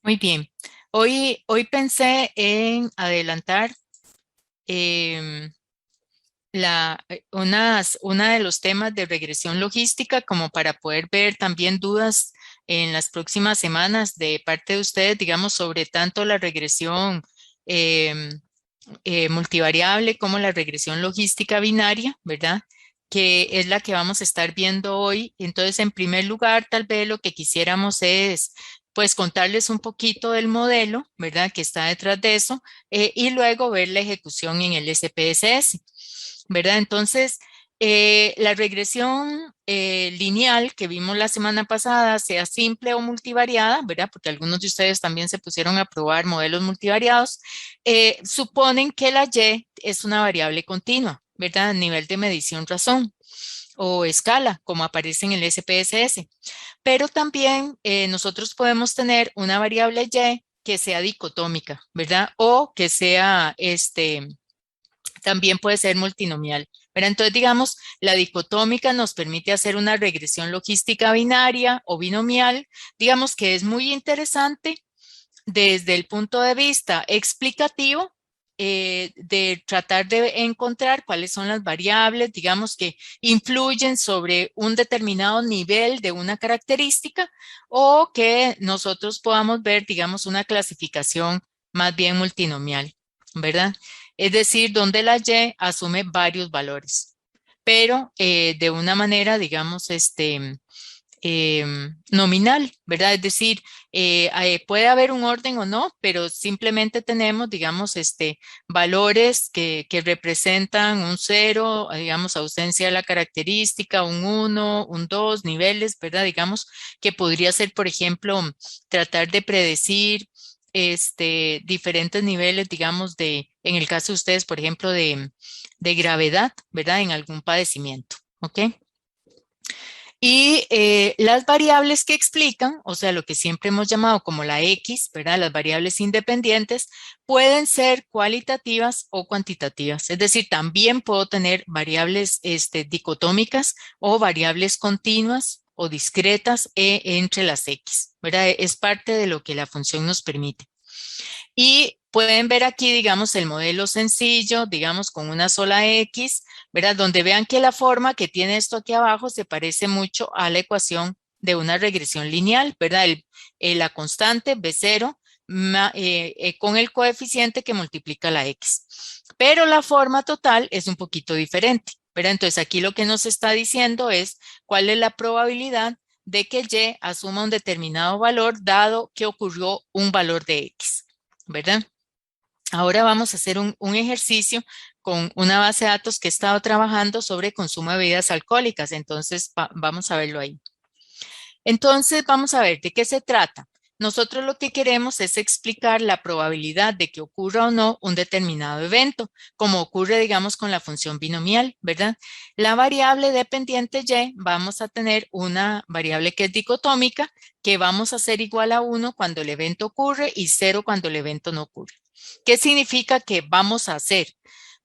Muy bien. Hoy pensé en adelantar em, una de los temas de regresión logística como para poder ver también dudas en las próximas semanas de parte de ustedes, digamos, sobre tanto la regresión em, multivariable como la regresión logística binaria, ¿verdad? Que es la que vamos a estar viendo hoy. Entonces, en primer lugar, tal vez lo que quisiéramos es, pues, contarles un poquito del modelo, ¿verdad? Que está detrás de eso, y luego ver la ejecución en el SPSS, ¿verdad? Entonces, la regresión lineal que vimos la semana pasada, sea simple o multivariada, ¿verdad? Porque algunos de ustedes también se pusieron a probar modelos multivariados, suponen que la y es una variable continua, ¿verdad? A nivel de medición razón o escala, como aparece en el SPSS. Pero también nosotros podemos tener una variable y que sea dicotómica, ¿verdad? O que sea también puede ser multinomial. Pero entonces, digamos, la dicotómica nos permite hacer una regresión logística binaria o binomial, digamos que es muy interesante desde el punto de vista explicativo, de tratar de encontrar cuáles son las variables, digamos, que influyen sobre un determinado nivel de una característica o que nosotros podamos ver, digamos, una clasificación más bien multinomial, ¿verdad? Es decir, donde la y asume varios valores, pero de una manera, digamos, nominal, ¿verdad? Es decir, puede haber un orden o no, pero simplemente tenemos, digamos, valores que representan un cero, digamos, ausencia de la característica, un uno, un 2, niveles, ¿verdad? Digamos que podría ser, por ejemplo, tratar de predecir diferentes niveles, digamos, en el caso de ustedes, por ejemplo, de gravedad, ¿verdad? En algún padecimiento, ¿ok? Y las variables que explican, o sea, lo que siempre hemos llamado como la X, ¿verdad? Las variables independientes pueden ser cualitativas o cuantitativas. Es decir, también puedo tener variables dicotómicas o variables continuas o discretas entre las X, ¿verdad? Es parte de lo que la función nos permite. Y pueden ver aquí, digamos, el modelo sencillo, digamos, con una sola X, ¿verdad? Donde vean que la forma que tiene esto aquí abajo se parece mucho a la ecuación de una regresión lineal, ¿verdad? La constante B0 con el coeficiente que multiplica la X. Pero la forma total es un poquito diferente, ¿verdad? Entonces aquí lo que nos está diciendo es cuál es la probabilidad de que Y asuma un determinado valor dado que ocurrió un valor de X. ¿Verdad? Ahora vamos a hacer un ejercicio con una base de datos que he estado trabajando sobre consumo de bebidas alcohólicas. Entonces, vamos a verlo ahí. Entonces, vamos a ver de qué se trata. Nosotros lo que queremos es explicar la probabilidad de que ocurra o no un determinado evento, como ocurre, digamos, con la función binomial, ¿verdad? La variable dependiente y, vamos a tener una variable que es dicotómica, que vamos a hacer igual a 1 cuando el evento ocurre y 0 cuando el evento no ocurre. ¿Qué significa que vamos a hacer?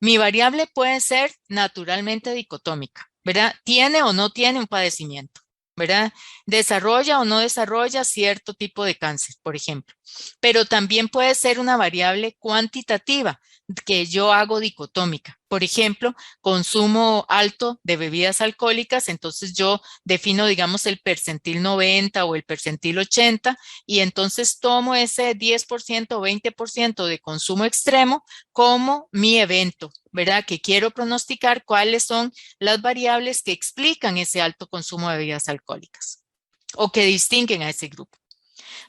Mi variable puede ser naturalmente dicotómica, ¿verdad? Tiene o no tiene un padecimiento, ¿verdad? Desarrolla o no desarrolla cierto tipo de cáncer, por ejemplo. Pero también puede ser una variable cuantitativa que yo hago dicotómica. Por ejemplo, consumo alto de bebidas alcohólicas, entonces yo defino, digamos, el percentil 90 o el percentil 80 y entonces tomo ese 10% o 20% de consumo extremo como mi evento, ¿verdad? Que quiero pronosticar cuáles son las variables que explican ese alto consumo de bebidas alcohólicas o que distinguen a ese grupo,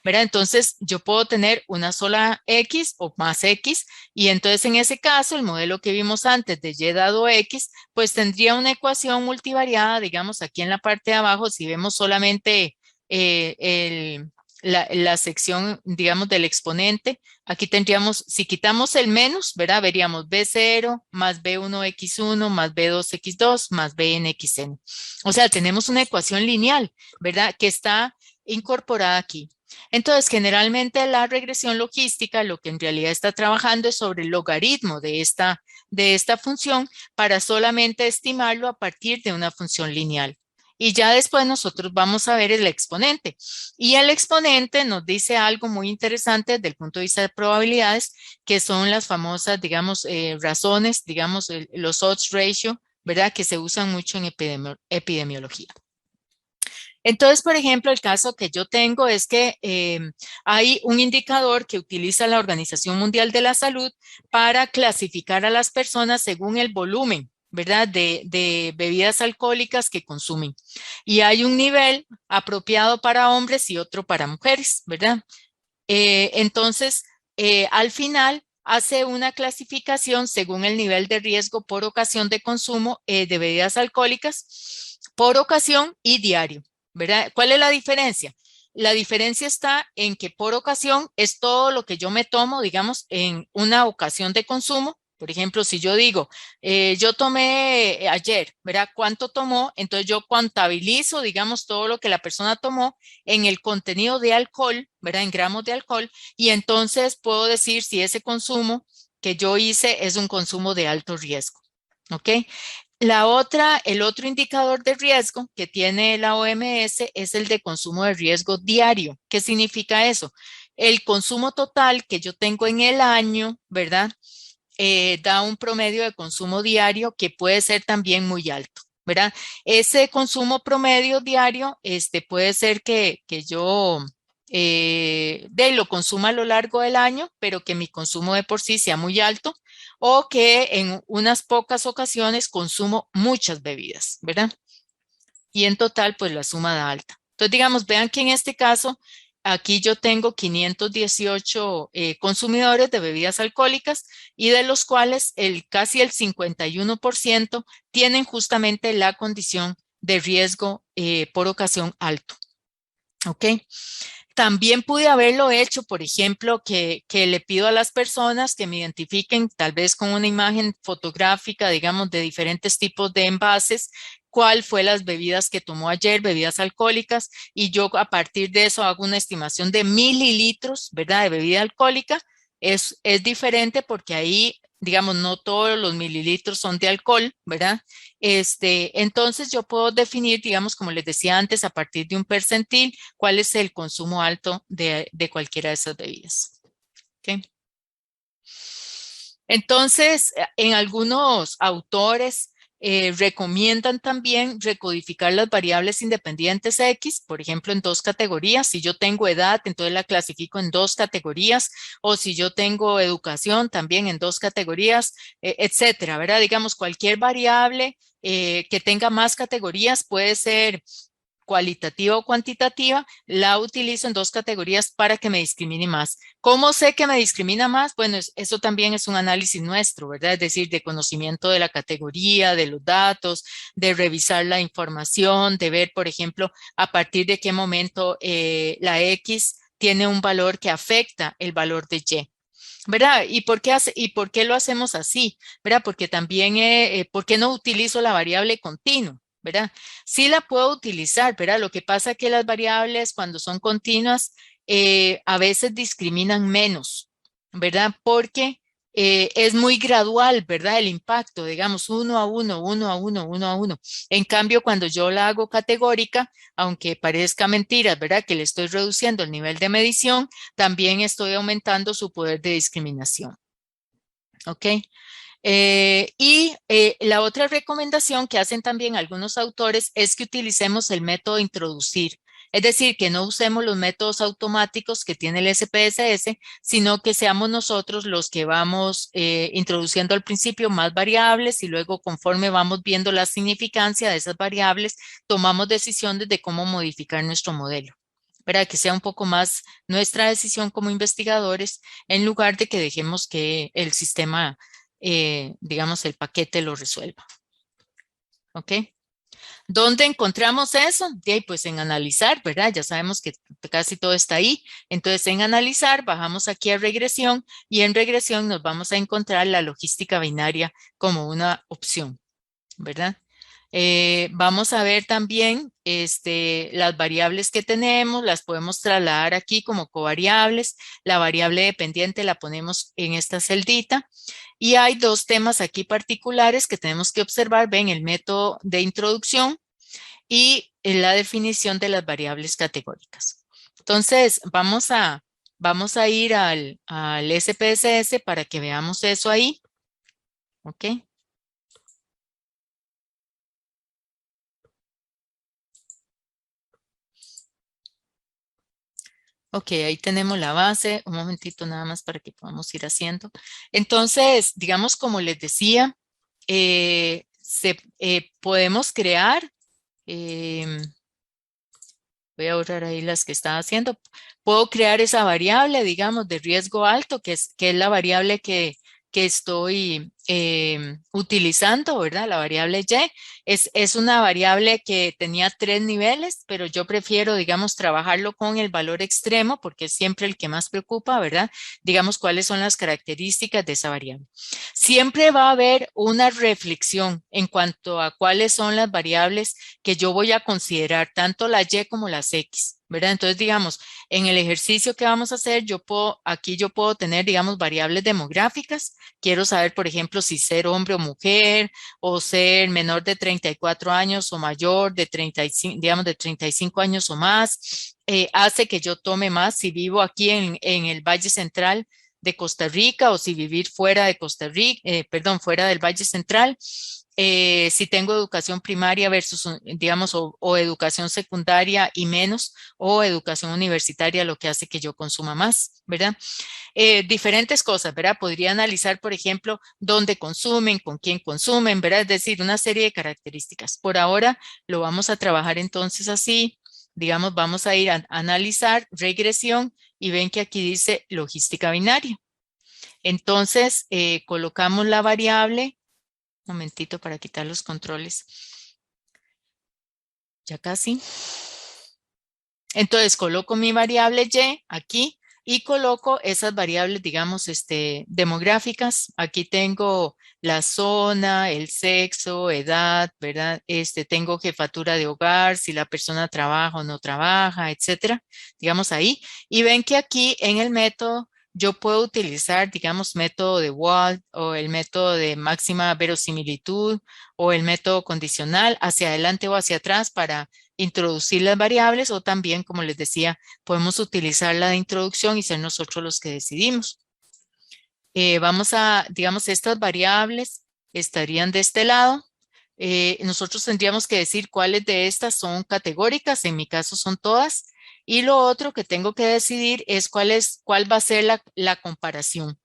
¿verdad? Entonces yo puedo tener una sola X o más X y entonces en ese caso el modelo que vimos antes de Y dado X, pues tendría una ecuación multivariada, digamos aquí en la parte de abajo, si vemos solamente eh, el, la sección, digamos, del exponente, aquí tendríamos, si quitamos el menos, ¿verdad? Veríamos B0 más B1X1 más B2X2 más BNXN. O sea, tenemos una ecuación lineal, ¿verdad? Que está incorporada aquí. Entonces, generalmente la regresión logística lo que en realidad está trabajando es sobre el logaritmo de esta función para solamente estimarlo a partir de una función lineal. Y ya después nosotros vamos a ver el exponente. Y el exponente nos dice algo muy interesante desde el punto de vista de probabilidades, que son las famosas, digamos, razones, digamos, los odds ratio, ¿verdad? Que se usan mucho en epidemiología. Entonces, por ejemplo, el caso que yo tengo es que hay un indicador que utiliza la Organización Mundial de la Salud para clasificar a las personas según el volumen, ¿verdad? De bebidas alcohólicas que consumen. Y hay un nivel apropiado para hombres y otro para mujeres, ¿verdad? Entonces, al final hace una clasificación según el nivel de riesgo por ocasión de consumo de bebidas alcohólicas, por ocasión y diario, ¿verdad? ¿Cuál es la diferencia? La diferencia está en que por ocasión es todo lo que yo me tomo, digamos, en una ocasión de consumo. Por ejemplo, si yo digo, yo tomé ayer, ¿verdad? ¿Cuánto tomó? Entonces yo contabilizo, digamos, todo lo que la persona tomó en el contenido de alcohol, ¿verdad? En gramos de alcohol, y entonces puedo decir si ese consumo que yo hice es un consumo de alto riesgo, ¿ok? El otro indicador de riesgo que tiene la OMS es el de consumo de riesgo diario. ¿Qué significa eso? El consumo total que yo tengo en el año, ¿verdad? Da un promedio de consumo diario que puede ser también muy alto, ¿verdad? Ese consumo promedio diario, puede ser que yo lo consuma a lo largo del año, pero que mi consumo de por sí sea muy alto, o que en unas pocas ocasiones consumo muchas bebidas, ¿verdad? Y en total, pues la suma da alta. Entonces, digamos, vean que en este caso, aquí yo tengo 518 consumidores de bebidas alcohólicas y de los cuales casi el 51% tienen justamente la condición de riesgo por ocasión alto. ¿Ok? También pude haberlo hecho, por ejemplo, que le pido a las personas que me identifiquen tal vez con una imagen fotográfica, digamos, de diferentes tipos de envases, cuál fue las bebidas que tomó ayer, bebidas alcohólicas, y yo a partir de eso hago una estimación de mililitros, ¿verdad? De bebida alcohólica. Es diferente porque ahí, digamos, no todos los mililitros son de alcohol, ¿verdad? Entonces yo puedo definir, digamos, como les decía antes, a partir de un percentil, cuál es el consumo alto de cualquiera de esas bebidas. ¿Okay? Entonces, en algunos autores recomiendan también recodificar las variables independientes X, por ejemplo, en dos categorías. Si yo tengo edad, entonces la clasifico en dos categorías, o si yo tengo educación, también en dos categorías, etcétera, ¿verdad? Digamos, cualquier variable que tenga más categorías puede ser cualitativa o cuantitativa, la utilizo en dos categorías para que me discrimine más. ¿Cómo sé que me discrimina más? Bueno, eso también es un análisis nuestro, ¿verdad? Es decir, de conocimiento de la categoría, de los datos, de revisar la información, de ver, por ejemplo, a partir de qué momento la X tiene un valor que afecta el valor de Y. ¿Verdad? ¿Y por qué lo hacemos así? ¿Verdad? Porque también, ¿por qué no utilizo la variable continua? ¿Verdad? Sí la puedo utilizar, ¿verdad? Lo que pasa es que las variables cuando son continuas a veces discriminan menos, ¿verdad? Porque es muy gradual, ¿verdad? El impacto, digamos, uno a uno, uno a uno, uno a uno. En cambio, cuando yo la hago categórica, aunque parezca mentira, ¿verdad? Que le estoy reduciendo el nivel de medición, también estoy aumentando su poder de discriminación. ¿Ok? La otra recomendación que hacen también algunos autores es que utilicemos el método introducir. Es decir, que no usemos los métodos automáticos que tiene el SPSS, sino que seamos nosotros los que vamos introduciendo al principio más variables y luego conforme vamos viendo la significancia de esas variables, tomamos decisiones de cómo modificar nuestro modelo. Para que sea un poco más nuestra decisión como investigadores, en lugar de que dejemos que el sistema digamos, el paquete lo resuelva. ¿Ok? ¿Dónde encontramos eso? Pues en analizar, ¿verdad? Ya sabemos que casi todo está ahí. Entonces, en analizar, bajamos aquí a regresión y en regresión nos vamos a encontrar la logística binaria como una opción, ¿verdad? Vamos a ver también las variables que tenemos, las podemos trasladar aquí como covariables. La variable dependiente la ponemos en esta celdita. Y hay dos temas aquí particulares que tenemos que observar. Ven, el método de introducción y la definición de las variables categóricas. Entonces, vamos a ir al SPSS para que veamos eso ahí. ¿Ok? Ok, ahí tenemos la base. Un momentito nada más para que podamos ir haciendo. Entonces, digamos, como les decía, podemos crear, em, voy a borrar ahí las que estaba haciendo. Puedo crear esa variable, digamos, de riesgo alto, que es la variable que estoy utilizando, ¿verdad? La variable Y. Es una variable que tenía 3 niveles, pero yo prefiero, digamos, trabajarlo con el valor extremo porque es siempre el que más preocupa, ¿verdad? Digamos, cuáles son las características de esa variable. Siempre va a haber una reflexión en cuanto a cuáles son las variables que yo voy a considerar, tanto la Y como las X, ¿verdad? Entonces, digamos, en el ejercicio que vamos a hacer, aquí yo puedo tener, digamos, variables demográficas. Quiero saber, por ejemplo, si ser hombre o mujer, o ser menor de 34 años o mayor de 35, digamos, de 35 años o más. Hace que yo tome más si vivo aquí en el Valle Central de Costa Rica o si vivir fuera de Costa Rica, perdón, fuera del Valle Central. Si tengo educación primaria versus, digamos, o educación secundaria y menos, o educación universitaria, lo que hace que yo consuma más, ¿verdad? Diferentes cosas, ¿verdad? Podría analizar, por ejemplo, dónde consumen, con quién consumen, ¿verdad? Es decir, una serie de características. Por ahora lo vamos a trabajar entonces así, digamos, vamos a ir a analizar regresión y ven que aquí dice logística binaria. Entonces, colocamos la variable. Un momentito para quitar los controles. Ya casi. Entonces coloco mi variable Y aquí y coloco esas variables, digamos, demográficas. Aquí tengo la zona, el sexo, edad, ¿verdad? Tengo jefatura de hogar, si la persona trabaja o no trabaja, etcétera. Digamos ahí. Y ven que aquí en el método yo puedo utilizar, digamos, método de Wald o el método de máxima verosimilitud o el método condicional hacia adelante o hacia atrás para introducir las variables o también, como les decía, podemos utilizar la de introducción y ser nosotros los que decidimos. Digamos, estas variables estarían de este lado. Nosotros tendríamos que decir cuáles de estas son categóricas, en mi caso son todas. Y lo otro que tengo que decidir es cuál va a ser la comparación.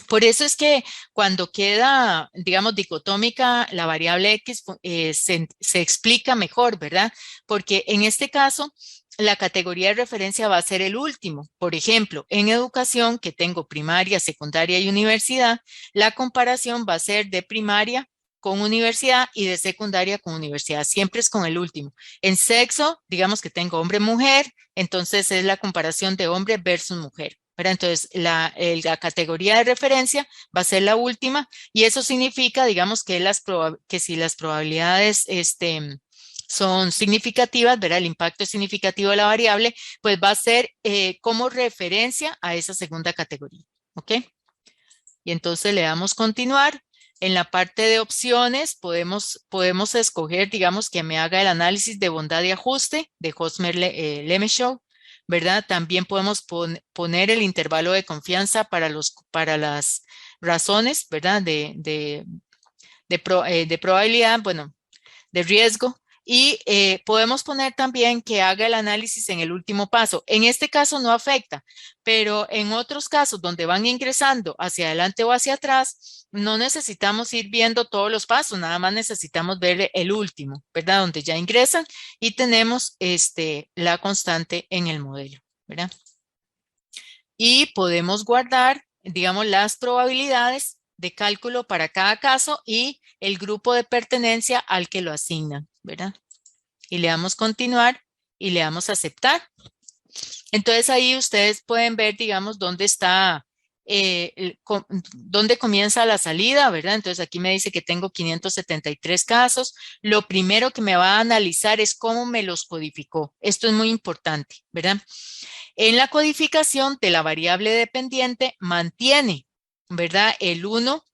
Por eso es que cuando queda, digamos, dicotómica la variable X, se explica mejor, ¿verdad? Porque en este caso, la categoría de referencia va a ser el último. Por ejemplo, en educación, que tengo primaria, secundaria y universidad, la comparación va a ser de primaria con universidad y de secundaria con universidad. Siempre es con el último. En sexo, digamos que tengo hombre-mujer, entonces es la comparación de hombre versus mujer. ¿Verdad? Entonces, la categoría de referencia va a ser la última y eso significa, digamos, que si las probabilidades son significativas, ¿verdad? El impacto es significativo de la variable, pues va a ser como referencia a esa segunda categoría. ¿Ok? Y entonces le damos continuar. En la parte de opciones podemos escoger, digamos, que me haga el análisis de bondad y ajuste de Hosmer-Lemeshow, ¿verdad? También podemos poner el intervalo de confianza para las razones, ¿verdad? De probabilidad, bueno, de riesgo. Y podemos poner también que haga el análisis en el último paso. En este caso no afecta, pero en otros casos donde van ingresando hacia adelante o hacia atrás, no necesitamos ir viendo todos los pasos, nada más necesitamos ver el último, ¿verdad? Donde ya ingresan y tenemos la constante en el modelo, ¿verdad? Y podemos guardar, digamos, las probabilidades de cálculo para cada caso y el grupo de pertenencia al que lo asignan, ¿verdad? Y le damos continuar y le damos aceptar. Entonces ahí ustedes pueden ver, digamos, dónde está, dónde comienza la salida, ¿verdad? Entonces aquí me dice que tengo 573 casos. Lo primero que me va a analizar es cómo me los codificó. Esto es muy importante, ¿verdad? En la codificación de la variable dependiente mantiene, ¿verdad? El 1,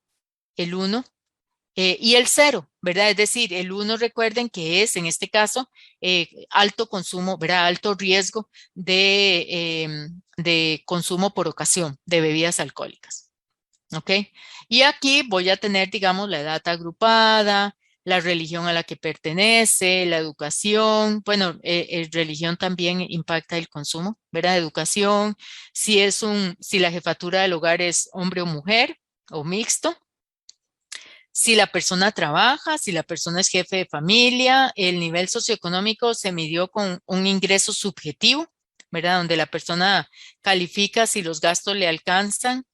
Y el cero, ¿verdad? Es decir, el uno, recuerden que es, en este caso, alto consumo, ¿verdad? Alto riesgo de consumo por ocasión de bebidas alcohólicas. ¿Ok? Y aquí voy a tener, digamos, la edad agrupada, la religión a la que pertenece, la educación, bueno, religión también impacta el consumo, ¿verdad? Educación, si la jefatura del hogar es hombre o mujer o mixto, si la persona trabaja, si la persona es jefe de familia, el nivel socioeconómico se midió con un ingreso subjetivo, ¿verdad? Donde la persona califica si los gastos le alcanzan,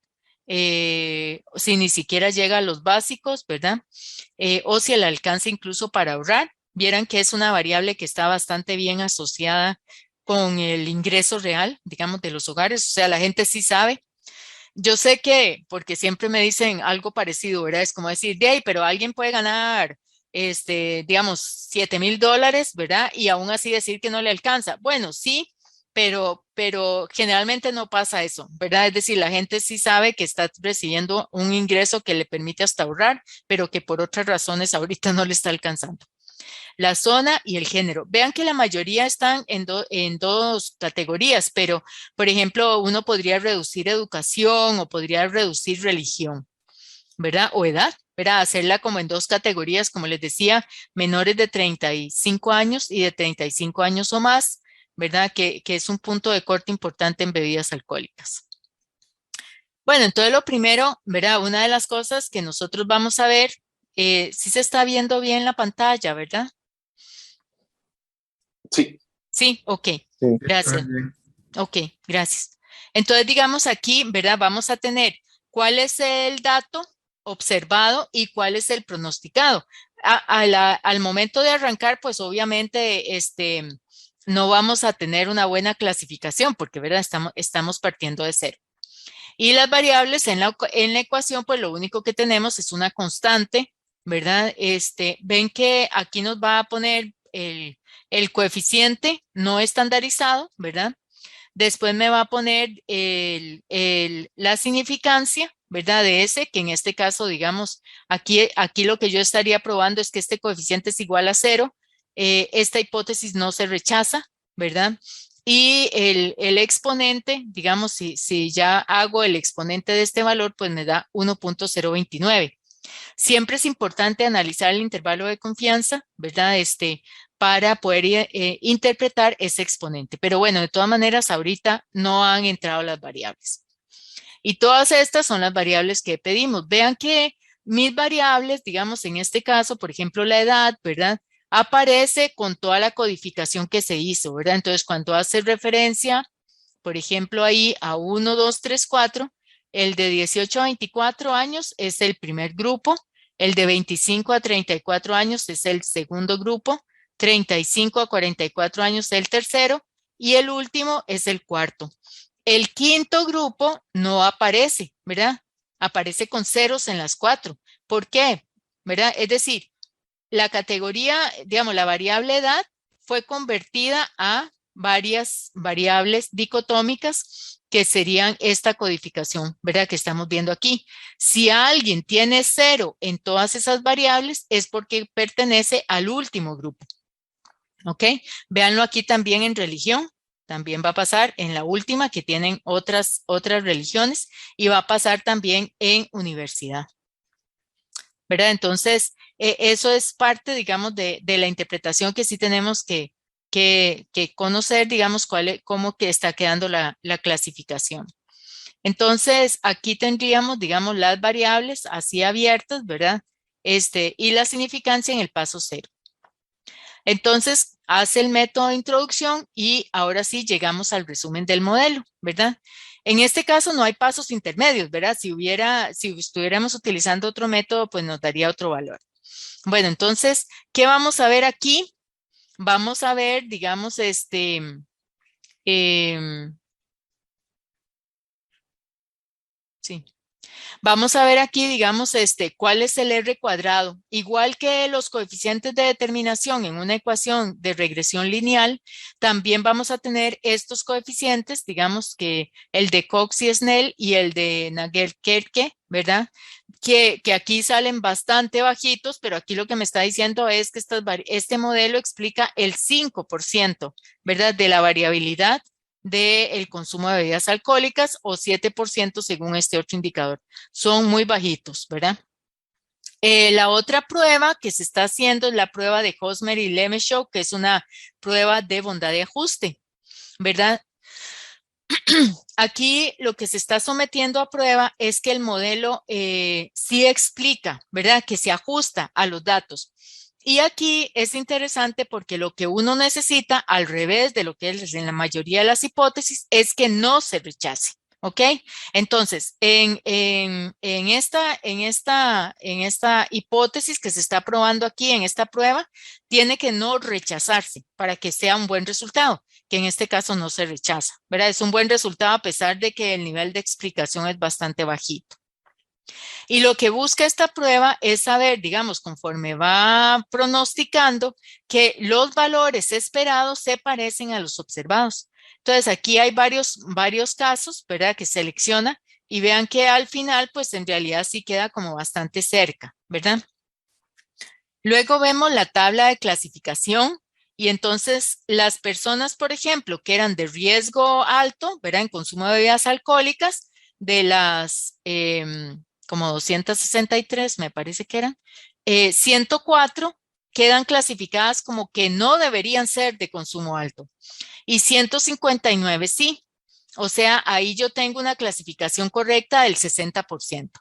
si ni siquiera llega a los básicos, ¿verdad? O si le alcanza incluso para ahorrar. Vieran que es una variable que está bastante bien asociada con el ingreso real, digamos, de los hogares. O sea, la gente sí sabe. Yo sé que, porque siempre me dicen algo parecido, ¿verdad? Es como decir, de ahí, pero alguien puede ganar, digamos, $7,000, ¿verdad? Y aún así decir que no le alcanza. Bueno, sí, pero generalmente no pasa eso, ¿verdad? Es decir, la gente sí sabe que está recibiendo un ingreso que le permite hasta ahorrar, pero que por otras razones ahorita no le está alcanzando. La zona y el género. Vean que la mayoría están en dos categorías, pero, por ejemplo, uno podría reducir educación o podría reducir religión, ¿verdad? O edad, ¿verdad? Hacerla como en dos categorías, como les decía, menores de 35 años y de 35 años o más, ¿verdad? Que es un punto de corte importante en bebidas alcohólicas. Bueno, entonces lo primero, ¿verdad? Una de las cosas que nosotros vamos a ver, si se está viendo bien la pantalla, ¿verdad? Sí, Sí, ok, sí. Está gracias. bien. Ok, gracias. Entonces, digamos aquí, ¿verdad? Vamos a tener cuál es el dato observado y cuál es el pronosticado. Al momento de arrancar, pues obviamente no vamos a tener una buena clasificación porque, ¿verdad? Estamos partiendo de cero. Y las variables en la ecuación, pues lo único que tenemos es una constante, ¿verdad? Ven que aquí nos va a poner el coeficiente no estandarizado, ¿verdad? Después me va a poner la significancia, ¿verdad? De ese, que en este caso, digamos, aquí lo que yo estaría probando es que este coeficiente es igual a cero. Esta hipótesis no se rechaza, ¿verdad? Y el exponente, digamos, si ya hago el exponente de este valor, pues me da 1,029. Siempre es importante analizar el intervalo de confianza, ¿verdad? Para poder interpretar ese exponente. Pero bueno, de todas maneras, ahorita no han entrado las variables. Y todas estas son las variables que pedimos. Vean que mis variables, digamos, en este caso, por ejemplo, la edad, ¿verdad? Aparece con toda la codificación que se hizo, ¿verdad? Entonces, cuando hace referencia, por ejemplo, ahí a 1, 2, 3, 4, el de 18 a 24 años es el primer grupo, el de 25 a 34 años es el segundo grupo, 35 a 44 años es el tercero y el último es el cuarto. El quinto grupo no aparece, ¿verdad? Aparece con ceros en las cuatro. ¿Por qué? ¿Verdad? Es decir, la categoría, digamos, la variable edad fue convertida a varias variables dicotómicas que serían esta codificación, ¿verdad? Que estamos viendo aquí. Si alguien tiene cero en todas esas variables, es porque pertenece al último grupo, ¿ok? Véanlo aquí también en religión. También va a pasar en la última que tienen otras religiones y va a pasar también en universidad. ¿Verdad? Entonces, eso es parte, digamos, de la interpretación que sí tenemos que conocer, digamos, cómo que está quedando la clasificación. Entonces, aquí tendríamos, digamos, las variables así abiertas, ¿verdad? Y la significancia en el paso cero. Entonces, hace el método de introducción y ahora sí llegamos al resumen del modelo, ¿verdad? En este caso no hay pasos intermedios, ¿verdad? Si estuviéramos utilizando otro método, pues nos daría otro valor. Bueno, entonces, ¿qué vamos a ver aquí? Vamos a ver, digamos, em, sí. Vamos a ver aquí, digamos, cuál es el R cuadrado. Igual que los coeficientes de determinación en una ecuación de regresión lineal, también vamos a tener estos coeficientes, digamos que el de Cox y Snell y el de Nager-Kerke, ¿verdad? Que aquí salen bastante bajitos, pero aquí lo que me está diciendo es que este modelo explica el 5%, ¿verdad? De la variabilidad del consumo de bebidas alcohólicas o 7% según este otro indicador. Son muy bajitos, ¿verdad? La otra prueba que se está haciendo es la prueba de Hosmer y Lemeshow, que es una prueba de bondad de ajuste, ¿verdad? Aquí lo que se está sometiendo a prueba es que el modelo sí explica, ¿verdad? Que se ajusta a los datos. Y aquí es interesante porque lo que uno necesita, al revés de lo que es en la mayoría de las hipótesis, es que no se rechace. ¿Ok? Entonces, en esta hipótesis que se está probando aquí, en esta prueba, tiene que no rechazarse para que sea un buen resultado, que en este caso no se rechaza, ¿verdad? Es un buen resultado a pesar de que el nivel de explicación es bastante bajito. Y lo que busca esta prueba es saber, digamos, conforme va pronosticando, que los valores esperados se parecen a los observados. Entonces, aquí hay varios casos, ¿verdad? Que selecciona y vean que al final, pues en realidad sí queda como bastante cerca, ¿verdad? Luego vemos la tabla de clasificación y entonces las personas, por ejemplo, que eran de riesgo alto, ¿verdad? En consumo de bebidas alcohólicas, de las como 263, me parece que eran, 104 quedan clasificadas como que no deberían ser de consumo alto y 159 sí. O sea, ahí yo tengo una clasificación correcta del 60%.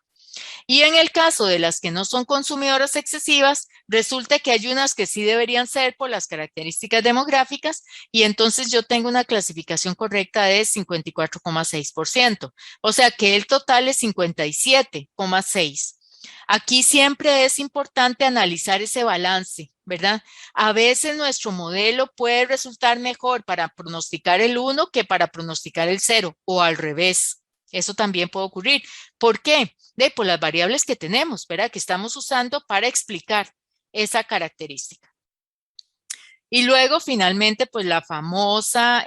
Y en el caso de las que no son consumidoras excesivas, resulta que hay unas que sí deberían ser por las características demográficas y entonces yo tengo una clasificación correcta de 54,6%. O sea que el total es 57,6%. Aquí siempre es importante analizar ese balance, ¿verdad? A veces nuestro modelo puede resultar mejor para pronosticar el 1 que para pronosticar el 0 o al revés. Eso también puede ocurrir. ¿Por qué? Por las variables que tenemos, ¿verdad? Que estamos usando para explicar esa característica. Y luego, finalmente, pues la famosa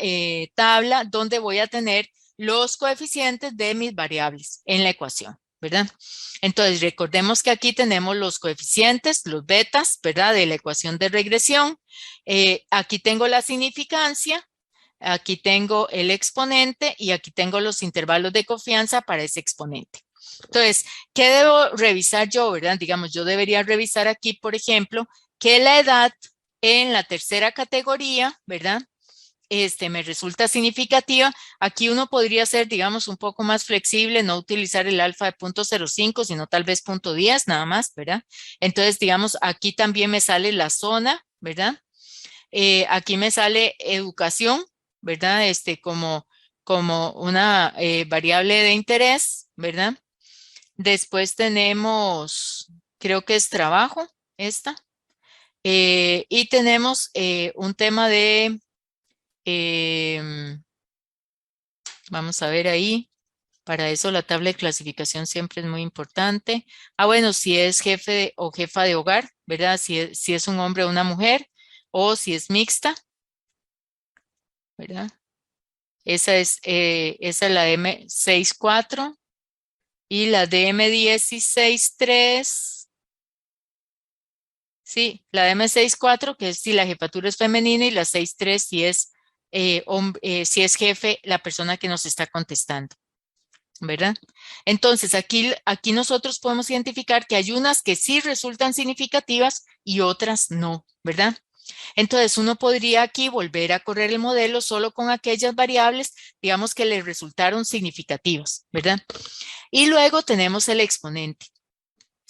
tabla donde voy a tener los coeficientes de mis variables en la ecuación, ¿verdad? Entonces, recordemos que aquí tenemos los coeficientes, los betas, ¿verdad? De la ecuación de regresión. Aquí tengo la significancia, aquí tengo el exponente y aquí tengo los intervalos de confianza para ese exponente. Entonces, ¿qué debo revisar yo, verdad? Digamos, yo debería revisar aquí, por ejemplo, que la edad en la tercera categoría, ¿verdad? Me resulta significativa. Aquí uno podría ser, digamos, un poco más flexible, no utilizar el alfa de 0.05, sino tal vez 0.10 nada más, ¿verdad? Entonces, digamos, aquí también me sale la zona, ¿verdad? Aquí me sale educación, ¿verdad? Como una variable de interés, ¿verdad? Después tenemos, creo que es trabajo, esta. Y tenemos un tema de, vamos a ver ahí, para eso la tabla de clasificación siempre es muy importante. Ah, bueno, si es o jefa de hogar, ¿verdad? Si es un hombre o una mujer, o si es mixta, ¿verdad? Esa es la M64 y la DM16.3. Sí, la M64, que es si la jefatura es femenina, y la 63 si es, si es jefe la persona que nos está contestando, ¿verdad? Entonces, aquí nosotros podemos identificar que hay unas que sí resultan significativas y otras no, ¿verdad? Entonces, uno podría aquí volver a correr el modelo solo con aquellas variables, digamos, que le resultaron significativas, ¿verdad? Y luego tenemos el exponente.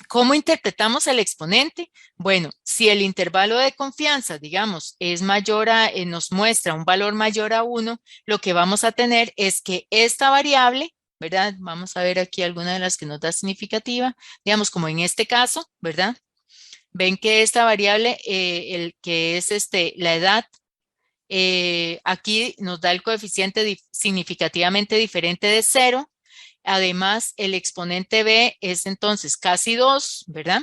¿Cómo interpretamos el exponente? Bueno, si el intervalo de confianza, digamos, es mayor nos muestra un valor mayor a 1, lo que vamos a tener es que esta variable, ¿verdad? Vamos a ver aquí alguna de las que nos da significativa, digamos, como en este caso, ¿verdad? Ven que esta variable, el que es la edad, aquí nos da el coeficiente significativamente diferente de 0. Además, el exponente b es entonces casi 2, ¿verdad?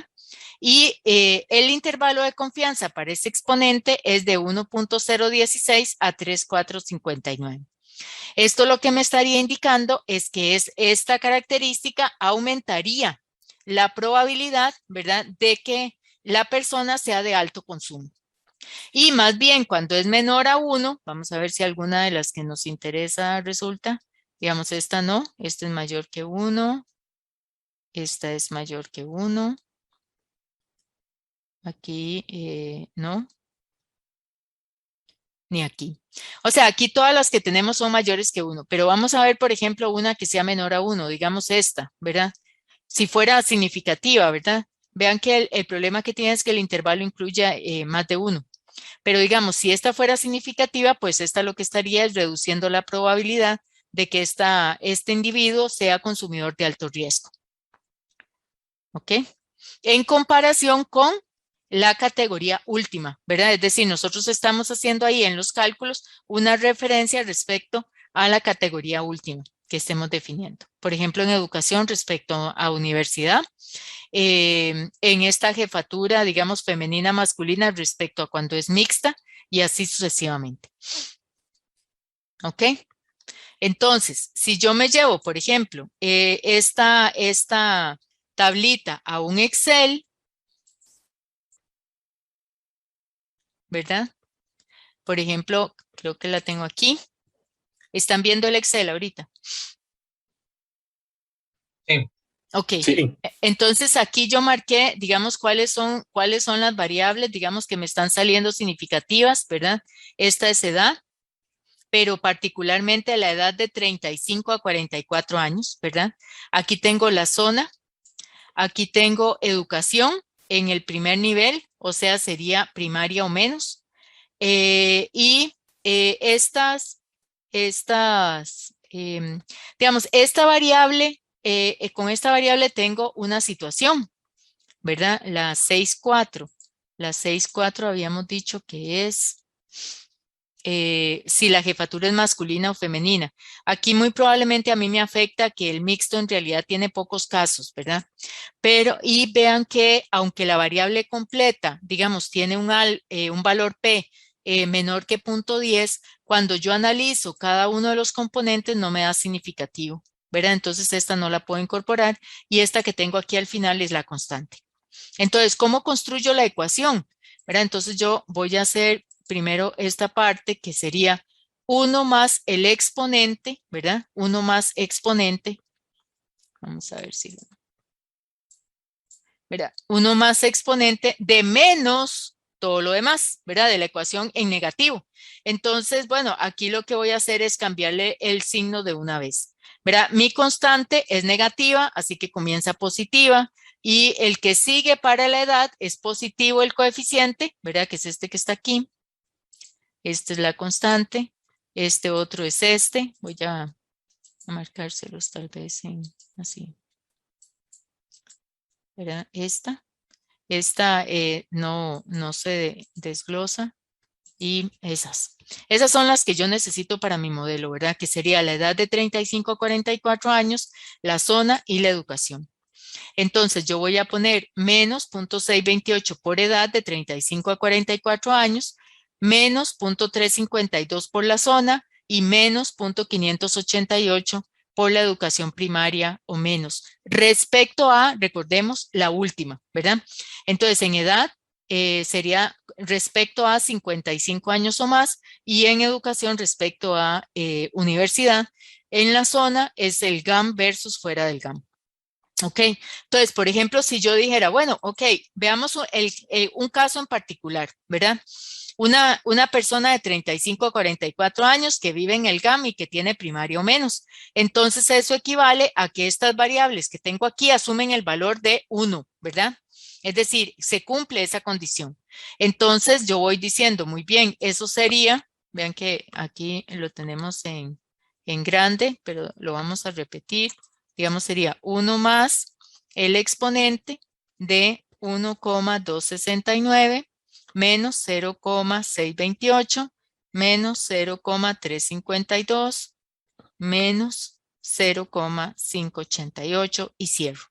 Y el intervalo de confianza para ese exponente es de 1.016 a 3.459. Esto lo que me estaría indicando es que esta característica aumentaría la probabilidad, ¿verdad?, de que la persona sea de alto consumo. Y más bien, cuando es menor a 1, vamos a ver si alguna de las que nos interesa resulta. Digamos, esta no, esta es mayor que 1, esta es mayor que 1, aquí no, ni aquí. O sea, aquí todas las que tenemos son mayores que 1, pero vamos a ver, por ejemplo, una que sea menor a 1, digamos esta, ¿verdad? Si fuera significativa, ¿verdad? Vean que el problema que tiene es que el intervalo incluya más de 1. Pero digamos, si esta fuera significativa, pues esta lo que estaría es reduciendo la probabilidad de que este individuo sea consumidor de alto riesgo. ¿Ok? En comparación con la categoría última, ¿verdad? Es decir, nosotros estamos haciendo ahí en los cálculos una referencia respecto a la categoría última que estemos definiendo. Por ejemplo, en educación respecto a universidad, en esta jefatura, digamos, femenina, masculina respecto a cuando es mixta y así sucesivamente. ¿Ok? Entonces, si yo me llevo, por ejemplo, esta tablita a un Excel, ¿verdad? Por ejemplo, creo que la tengo aquí. ¿Están viendo el Excel ahorita? Sí. Ok, Sí. entonces aquí yo marqué, digamos, cuáles son las variables, digamos, que me están saliendo significativas, ¿verdad? Esta es edad, pero particularmente la edad de 35 a 44 años, ¿verdad? Aquí tengo la zona, aquí tengo educación en el primer nivel, o sea, sería primaria o menos. Y digamos, esta variable, con esta variable tengo una situación, ¿verdad? La 6.4. La 6.4 habíamos dicho que es si la jefatura es masculina o femenina. Aquí muy probablemente a mí me afecta que el mixto en realidad tiene pocos casos, ¿verdad? Pero, y vean que aunque la variable completa, digamos, tiene un valor P menor que 0.10, cuando yo analizo cada uno de los componentes no me da significativo, ¿verdad? Entonces esta no la puedo incorporar y esta que tengo aquí al final es la constante. Entonces, ¿cómo construyo la ecuación? ¿Verdad? Entonces yo voy a hacer primero esta parte que sería 1 más el exponente, ¿verdad? 1 más exponente. Vamos a ver si... ¿verdad? 1 más exponente de menos todo lo demás, ¿verdad? De la ecuación en negativo. Entonces, bueno, aquí lo que voy a hacer es cambiarle el signo de una vez, ¿verdad? Mi constante es negativa, así que comienza positiva. Y el que sigue para la edad es positivo el coeficiente, ¿verdad? Que es este que está aquí. Esta es la constante. Este otro es este. Voy a marcárselos tal vez en así, ¿verdad? Esta no se desglosa y esas. Esas son las que yo necesito para mi modelo, ¿verdad? Que sería la edad de 35 a 44 años, la zona y la educación. Entonces yo voy a poner menos 0.628 por edad de 35 a 44 años, menos 0.352 por la zona y menos 0.588 por la educación primaria o menos. Respecto a, recordemos, la última, ¿verdad? Entonces en edad sería respecto a 55 años o más y en educación respecto a universidad. En la zona es el GAM versus fuera del GAM. Ok, entonces, por ejemplo, si yo dijera, bueno, ok, veamos un caso en particular, ¿verdad? Una persona de 35 a 44 años que vive en el GAM y que tiene primaria o menos. Entonces, eso equivale a que estas variables que tengo aquí asumen el valor de 1, ¿verdad? Es decir, se cumple esa condición. Entonces, yo voy diciendo, muy bien, eso sería, vean que aquí lo tenemos en grande, pero lo vamos a repetir. Digamos, sería 1 más el exponente de 1,269 menos 0,628 menos 0,352 menos 0,588 y cierro,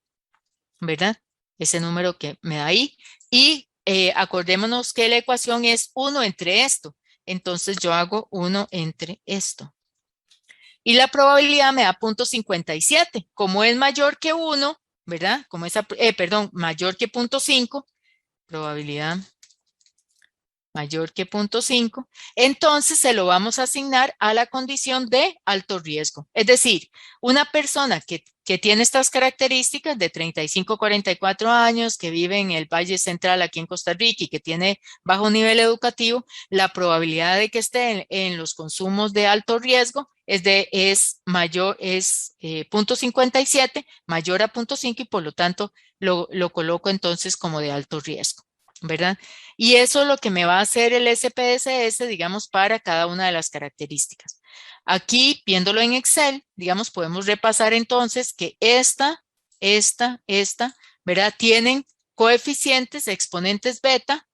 ¿verdad? Ese número que me da ahí. Y acordémonos que la ecuación es 1 entre esto. Entonces yo hago 1 entre esto. Y la probabilidad me da 0,57. Como es mayor que 1, ¿verdad? Como es, perdón, mayor que 0,5, probabilidad mayor que 0,5, entonces se lo vamos a asignar a la condición de alto riesgo. Es decir, una persona que tiene estas características de 35 a 44 años, que vive en el Valle Central aquí en Costa Rica y que tiene bajo nivel educativo, la probabilidad de que esté en los consumos de alto riesgo es mayor, es 0,57, mayor a 0,5 y por lo tanto lo coloco entonces como de alto riesgo, ¿verdad? Y eso es lo que me va a hacer el SPSS, digamos, para cada una de las características. Aquí, viéndolo en Excel, digamos, podemos repasar entonces que esta, ¿verdad? Tienen coeficientes, exponentes beta,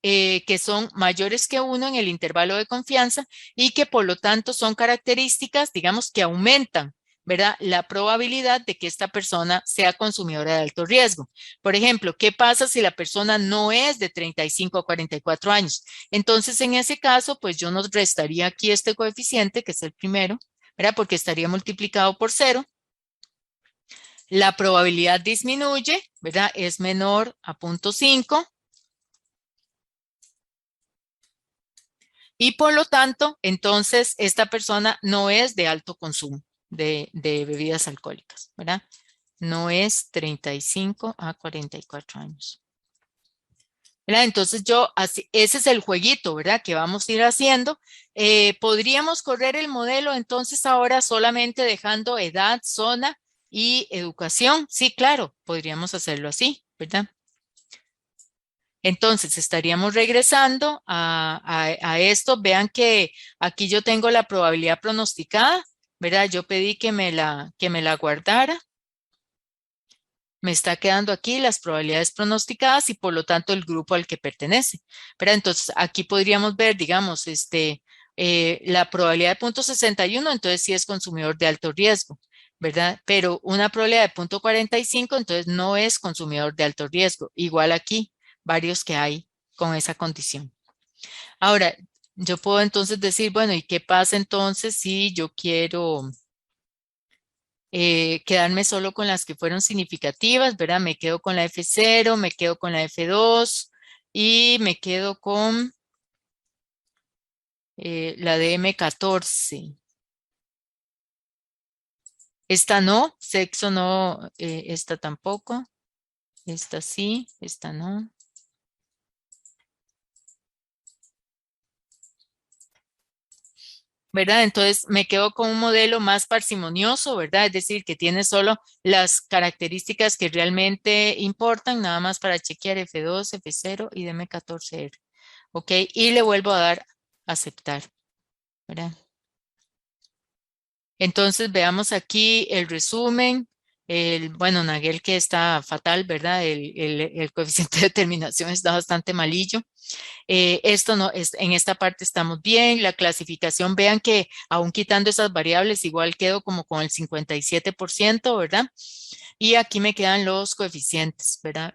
que son mayores que 1 en el intervalo de confianza y que por lo tanto son características, digamos, que aumentan, ¿verdad? La probabilidad de que esta persona sea consumidora de alto riesgo. Por ejemplo, ¿qué pasa si la persona no es de 35 a 44 años? Entonces, en ese caso, pues yo nos restaría aquí este coeficiente, que es el primero, ¿verdad? Porque estaría multiplicado por 0. La probabilidad disminuye, ¿verdad? Es menor a 0,5. Y por lo tanto, entonces, esta persona no es de alto consumo de bebidas alcohólicas, ¿verdad? No es 35 a 44 años. ¿Verdad? Entonces ese es el jueguito, ¿verdad? Que vamos a ir haciendo. Podríamos correr el modelo entonces ahora solamente dejando edad, zona y educación. Sí, claro, podríamos hacerlo así, ¿verdad? Entonces, estaríamos regresando a esto. Vean que aquí yo tengo la probabilidad pronosticada, ¿verdad? Yo pedí que me la guardara. Me está quedando aquí las probabilidades pronosticadas y por lo tanto el grupo al que pertenece, ¿verdad? Entonces, aquí podríamos ver, digamos, la probabilidad de 0,61, entonces sí es consumidor de alto riesgo, ¿verdad? Pero una probabilidad de 0,45, entonces no es consumidor de alto riesgo. Igual aquí, varios que hay con esa condición. Ahora, yo puedo entonces decir, bueno, ¿y qué pasa entonces si yo quiero quedarme solo con las que fueron significativas, ¿verdad? Me quedo con la F0, me quedo con la F2 y me quedo con la de M14. Esta no, sexo no, esta tampoco, esta sí, esta no. ¿Verdad? Entonces me quedo con un modelo más parsimonioso, ¿verdad? Es decir, que tiene solo las características que realmente importan, nada más para chequear F2, F0 y DM14R. ¿Ok? Y le vuelvo a dar aceptar, ¿verdad? Entonces veamos aquí el resumen. Bueno, Naguel que está fatal, ¿verdad? El coeficiente de determinación está bastante malillo. Esto no, en esta parte estamos bien. La clasificación, vean que aún quitando esas variables, igual quedo como con el 57%, ¿verdad? Y aquí me quedan los coeficientes, ¿verdad?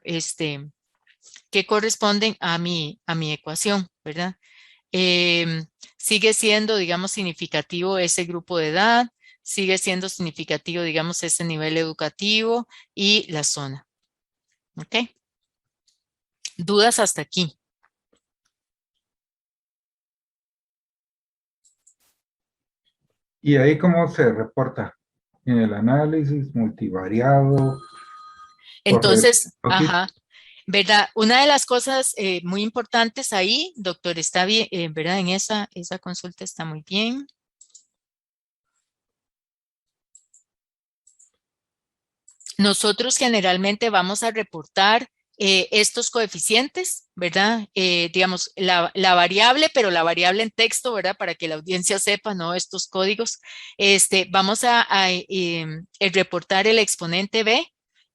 Que corresponden a mi ecuación, ¿verdad? Sigue siendo, digamos, significativo ese grupo de edad, sigue siendo significativo, digamos, ese nivel educativo y la zona. ¿Ok? ¿Dudas hasta aquí? ¿Y ahí cómo se reporta? En el análisis multivariado, por Entonces, poquito. ajá, ¿verdad? Una de las cosas muy importantes ahí, doctor, está bien, ¿verdad? En esa consulta está muy bien. Nosotros generalmente vamos a reportar estos coeficientes, ¿verdad? Digamos, la variable, pero la variable en texto, ¿verdad? Para que la audiencia sepa, ¿no? Estos códigos. Vamos a reportar el exponente B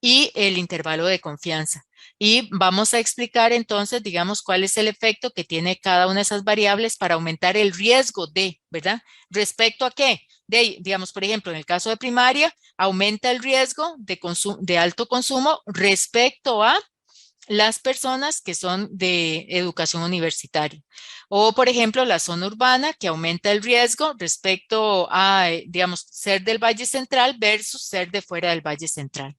y el intervalo de confianza. Y vamos a explicar entonces, digamos, cuál es el efecto que tiene cada una de esas variables para aumentar el riesgo de, ¿verdad? ¿Respecto a qué? Digamos, por ejemplo, en el caso de primaria, aumenta el riesgo de alto consumo respecto a las personas que son de educación universitaria. O, por ejemplo, la zona urbana que aumenta el riesgo respecto a, digamos, ser del Valle Central versus ser de fuera del Valle Central.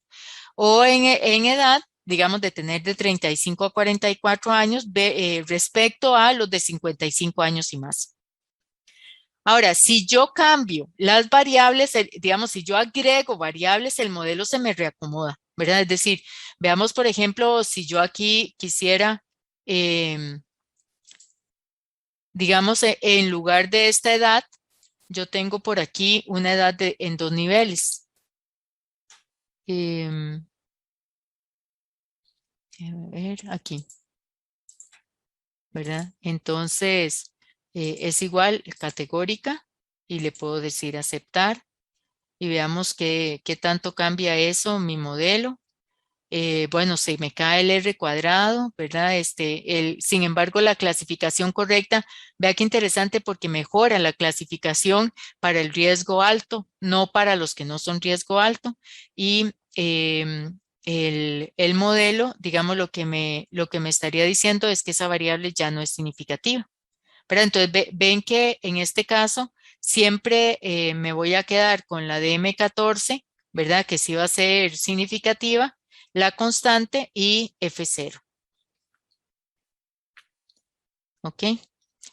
O en edad, digamos, de tener de 35 a 44 años respecto a los de 55 años y más. Ahora, si yo cambio las variables, digamos, si yo agrego variables, el modelo se me reacomoda, ¿verdad? Es decir, veamos, por ejemplo, si yo aquí quisiera, digamos, en lugar de esta edad, yo tengo por aquí una edad en 2 niveles. Em, a ver, aquí, ¿verdad? Entonces, es igual, categórica, y le puedo decir aceptar. Y veamos qué tanto cambia eso, mi modelo. Bueno, se me cae el R cuadrado, ¿verdad? Sin embargo, la clasificación correcta, vea qué interesante porque mejora la clasificación para el riesgo alto, no para los que no son riesgo alto. Y el modelo, digamos, lo que me estaría diciendo es que esa variable ya no es significativa. Pero entonces ven que en este caso siempre me voy a quedar con la de M14, ¿verdad? Que sí va a ser significativa, la constante y F0. ¿Ok?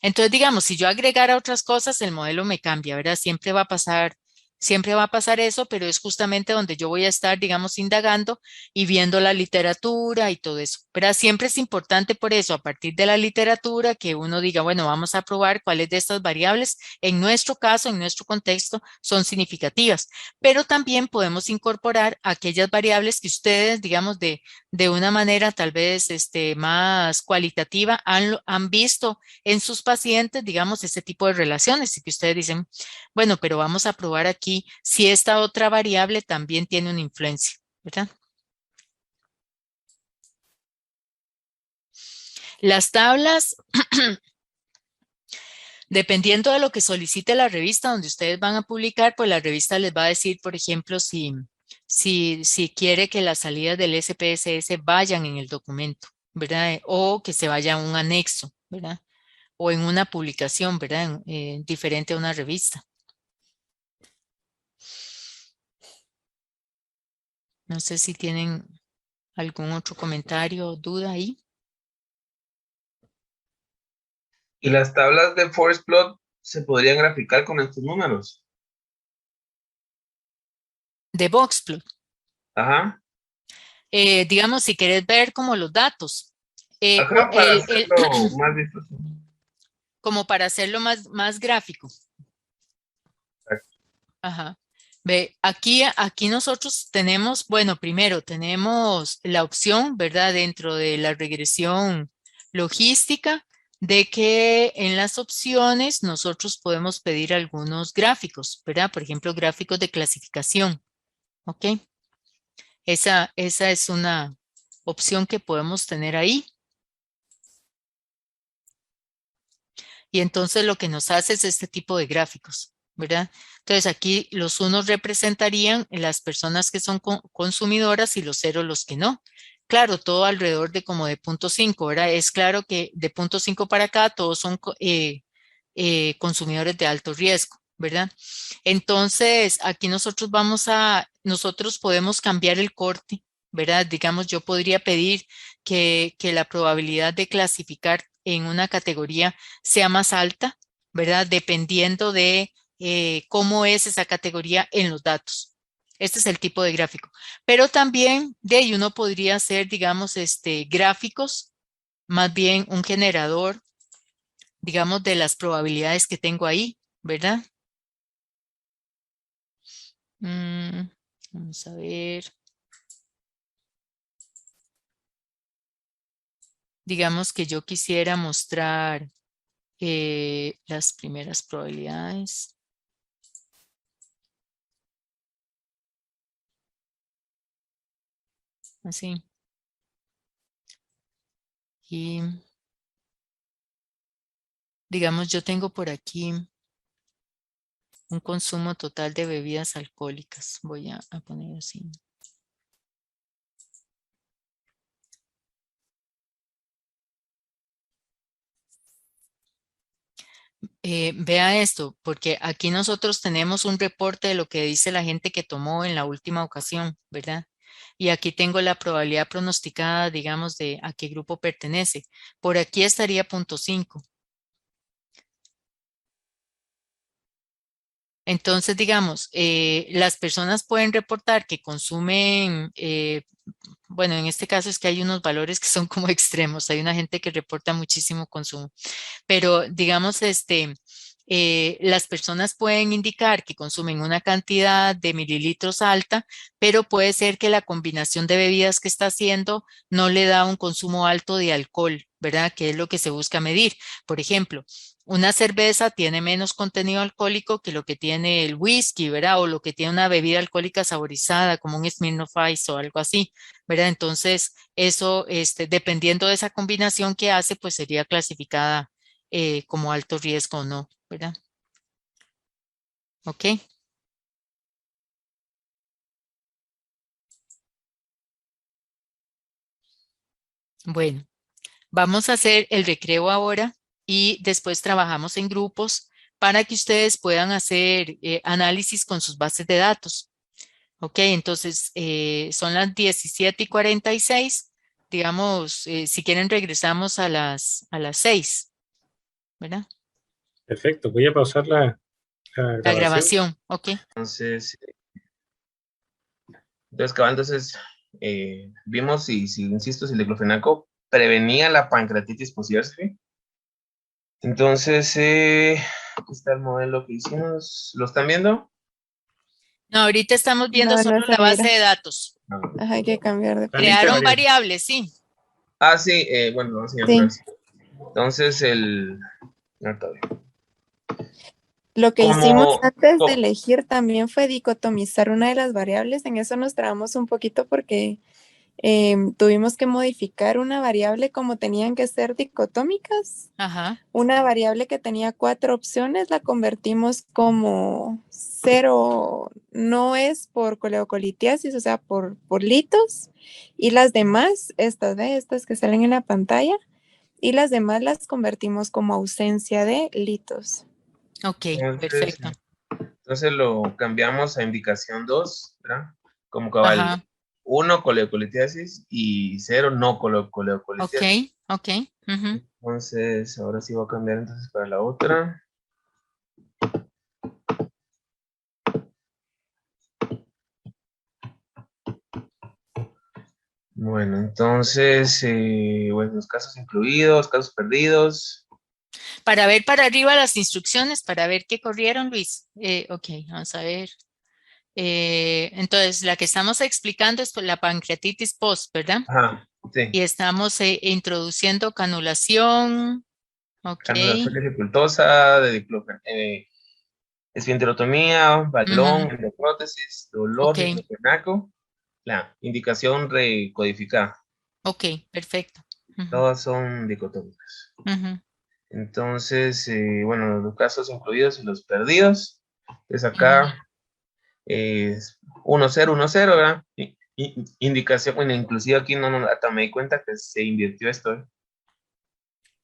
Entonces, digamos, si yo agregara otras cosas, el modelo me cambia, ¿verdad? Siempre va a pasar eso, pero es justamente donde yo voy a estar, digamos, indagando y viendo la literatura y todo eso. Pero siempre es importante por eso, a partir de la literatura, que uno diga, bueno, vamos a probar cuáles de estas variables, en nuestro caso, en nuestro contexto, son significativas. Pero también podemos incorporar aquellas variables que ustedes, digamos, de una manera tal vez más cualitativa han visto en sus pacientes, digamos, ese tipo de relaciones y que ustedes dicen, bueno, pero vamos a probar aquí si esta otra variable también tiene una influencia, ¿verdad? Las tablas, dependiendo de lo que solicite la revista donde ustedes van a publicar, pues la revista les va a decir, por ejemplo, si quiere que las salidas del SPSS vayan en el documento, ¿verdad? O que se vaya a un anexo, ¿verdad? O en una publicación, ¿verdad? Diferente a una revista. No sé si tienen algún otro comentario o duda ahí. ¿Y las tablas de forest plot se podrían graficar con estos números? De Boxplot. Ajá. Digamos, si quieres ver como los datos, Ajá, para hacerlo más vistoso. como para hacerlo más gráfico. Exacto. Ajá. Ve, aquí nosotros tenemos, bueno, primero tenemos la opción, ¿verdad? Dentro de la regresión logística, de que en las opciones nosotros podemos pedir algunos gráficos, ¿verdad? Por ejemplo, gráficos de clasificación, ¿ok? Esa es una opción que podemos tener ahí. Y entonces lo que nos hace es este tipo de gráficos, ¿verdad? Entonces aquí los unos representarían las personas que son consumidoras y los ceros los que no. Claro, todo alrededor de como de 0.5, ¿verdad? Es claro que de 0.5 para acá todos son consumidores de alto riesgo, ¿verdad? Entonces aquí nosotros podemos cambiar el corte, ¿verdad? Digamos, yo podría pedir que la probabilidad de clasificar en una categoría sea más alta, ¿verdad? Dependiendo de cómo es esa categoría en los datos. Este es el tipo de gráfico. Pero también de ahí uno podría hacer, digamos, gráficos, más bien un generador, digamos, de las probabilidades que tengo ahí, ¿verdad? Vamos a ver. Digamos que yo quisiera mostrar las primeras probabilidades. así. Y digamos, yo tengo por aquí un consumo total de bebidas alcohólicas. Voy a poner así. Vea esto, porque aquí nosotros tenemos un reporte de lo que dice la gente que tomó en la última ocasión, ¿verdad? Y aquí tengo la probabilidad pronosticada, digamos, de a qué grupo pertenece. Por aquí estaría 0.5. Entonces, digamos, las personas pueden reportar que consumen, bueno, en este caso es que hay unos valores que son como extremos. Hay una gente que reporta muchísimo consumo, pero digamos, las personas pueden indicar que consumen una cantidad de mililitros alta, pero puede ser que la combinación de bebidas que está haciendo no le da un consumo alto de alcohol, ¿verdad? Que es lo que se busca medir. Por ejemplo, una cerveza tiene menos contenido alcohólico que lo que tiene el whisky, ¿verdad? O lo que tiene una bebida alcohólica saborizada, como un Smirnoff Ice o algo así, ¿verdad? Entonces, eso, dependiendo de esa combinación que hace, pues sería clasificada como alto riesgo o no, ¿verdad? Ok. Bueno, vamos a hacer el recreo ahora y después trabajamos en grupos para que ustedes puedan hacer análisis con sus bases de datos. Ok, entonces son las 17:46. Digamos, si quieren regresamos a las 6, ¿verdad? Perfecto, voy a pausar la La grabación. grabación, ok. Entonces, cabal, vimos si, insisto, si el diclofenaco prevenía la pancreatitis posible. Entonces, aquí está el modelo que hicimos. ¿Lo están viendo? No, ahorita estamos viendo No, solo no se la base mira. de datos. Ajá, hay que cambiar de... La lista de Crearon variables. variables, sí. Sí, bueno, lo voy a enseñar Sí. otra vez. Entonces, ahorita veo. Lo que Como- hicimos antes de co- elegir también fue dicotomizar una de las variables. En eso nos trabamos un poquito porque tuvimos que modificar una variable como tenían que ser dicotómicas. Ajá. Una variable que tenía 4 opciones la convertimos como 0 no es por coleocolitiasis, o sea, por litos. Y las demás, estas que salen en la pantalla, y las demás las convertimos como ausencia de litos. Ok, entonces, perfecto. entonces lo cambiamos a indicación 2, ¿verdad? Como cabal, Ajá. 1 coleocolitiasis y 0 no Ok, coleocolitiasis. ok. Ujú. Entonces, ahora sí voy a cambiar entonces para la otra. Bueno, entonces, bueno, los casos incluidos, casos perdidos. Para ver para arriba las instrucciones, para ver qué corrieron, Luis. Ok, vamos a ver. Entonces, la que estamos explicando es la pancreatitis post, ¿verdad? Ajá, sí. Y estamos introduciendo canulación. Ok. Canulación dificultosa, esfinterotomía, balón, Ujú. endoprótesis, dolor, Ok, diclofenaco, la indicación recodificada. ok, perfecto. Ujú, Todas son dicotómicas. ujú, Entonces, bueno, los casos incluidos y los perdidos. Es ujú. acá es 1-0, 1-0, ¿verdad? Indicación, bueno, inclusive aquí hasta me di cuenta que se invirtió esto, ¿eh?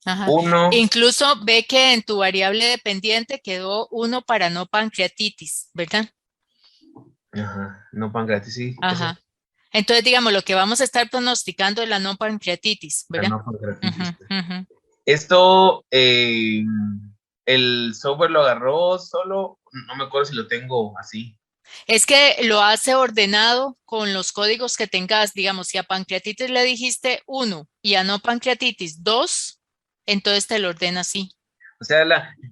Ajá. 1, Incluso ve que en tu variable dependiente quedó 1 para no pancreatitis, ¿verdad? ajá, no pancreatitis, sí, ¿qué pasó? Ajá. Entonces, digamos, lo que vamos a estar pronosticando es la no pancreatitis, La ¿verdad? no pancreatitis. Ujú, ujú. Esto, el software lo agarró solo, no me acuerdo si lo tengo así. Es que lo hace ordenado con los códigos que tengas, digamos, si a pancreatitis le dijiste 1 y a no pancreatitis 2, entonces te lo ordena así. O sea,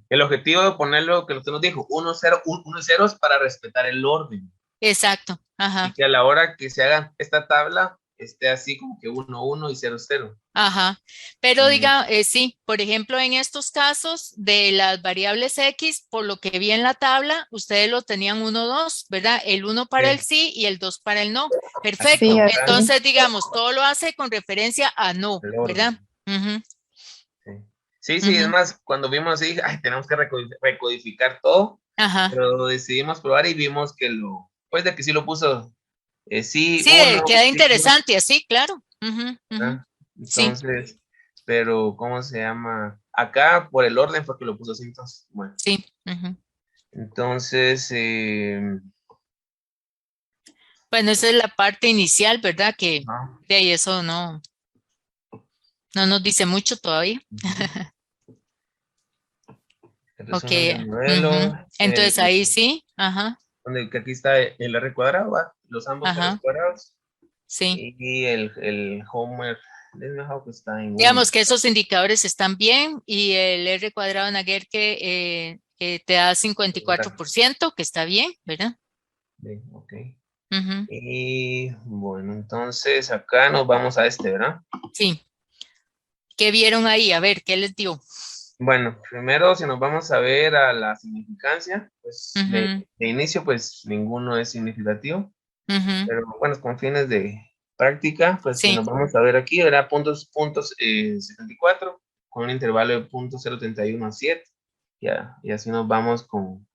el objetivo de ponerlo, que usted nos dijo, 1-0, 1-0 es para respetar el orden. Exacto, Y ajá, que a la hora que se haga esta tabla, esté así como que 1, 1 y 0, 0. Ajá, pero Mm. diga, sí, por ejemplo, en estos casos de las variables X, por lo que vi en la tabla, ustedes lo tenían 1, 2, ¿verdad? El 1 para el sí y el 2 para el no. Así Perfecto, Sí, como así. está entonces digamos, todo lo hace con referencia a no, el ¿verdad? orden. Ujú, Sí, es ujú, más, cuando vimos así, ay, tenemos que recodificar todo, ajá. pero decidimos probar y vimos que pues de que sí lo puso, sí, Sí, 1, queda sí, 2, interesante, así, claro. Ujú, ujú, ¿verdad? sí, Entonces, pero, ¿cómo se llama? Acá, por el orden fue que lo puso así, entonces, bueno. sí. Ujú. Entonces, Bueno, esa es la parte inicial, ¿verdad? Que ajá, de ahí eso no nos dice mucho todavía. ujú. El Ok, resumen del modelo, ujú. Entonces ahí sí, ajá, donde que aquí está el R cuadrado, ¿va? Los ambos R's ajá, cuadrados, sí. y el Homer, déjame dejar que está en 1. Digamos que esos indicadores están bien y el R cuadrado Naguer que te da 54%, que está bien, ¿verdad? Bien, ok. Ujú, Y bueno, entonces acá nos vamos a este, ¿verdad? sí. ¿Qué vieron ahí? A ver, ¿qué les dio? Bueno, primero si nos vamos a ver a la significancia, pues Ujú, de inicio pues ninguno es significativo, ujú, pero bueno, con fines de práctica, pues si sí. nos vamos a ver aquí, ¿verdad? Puntos 74 con un intervalo de 0.031 a 7, ya, y así nos vamos con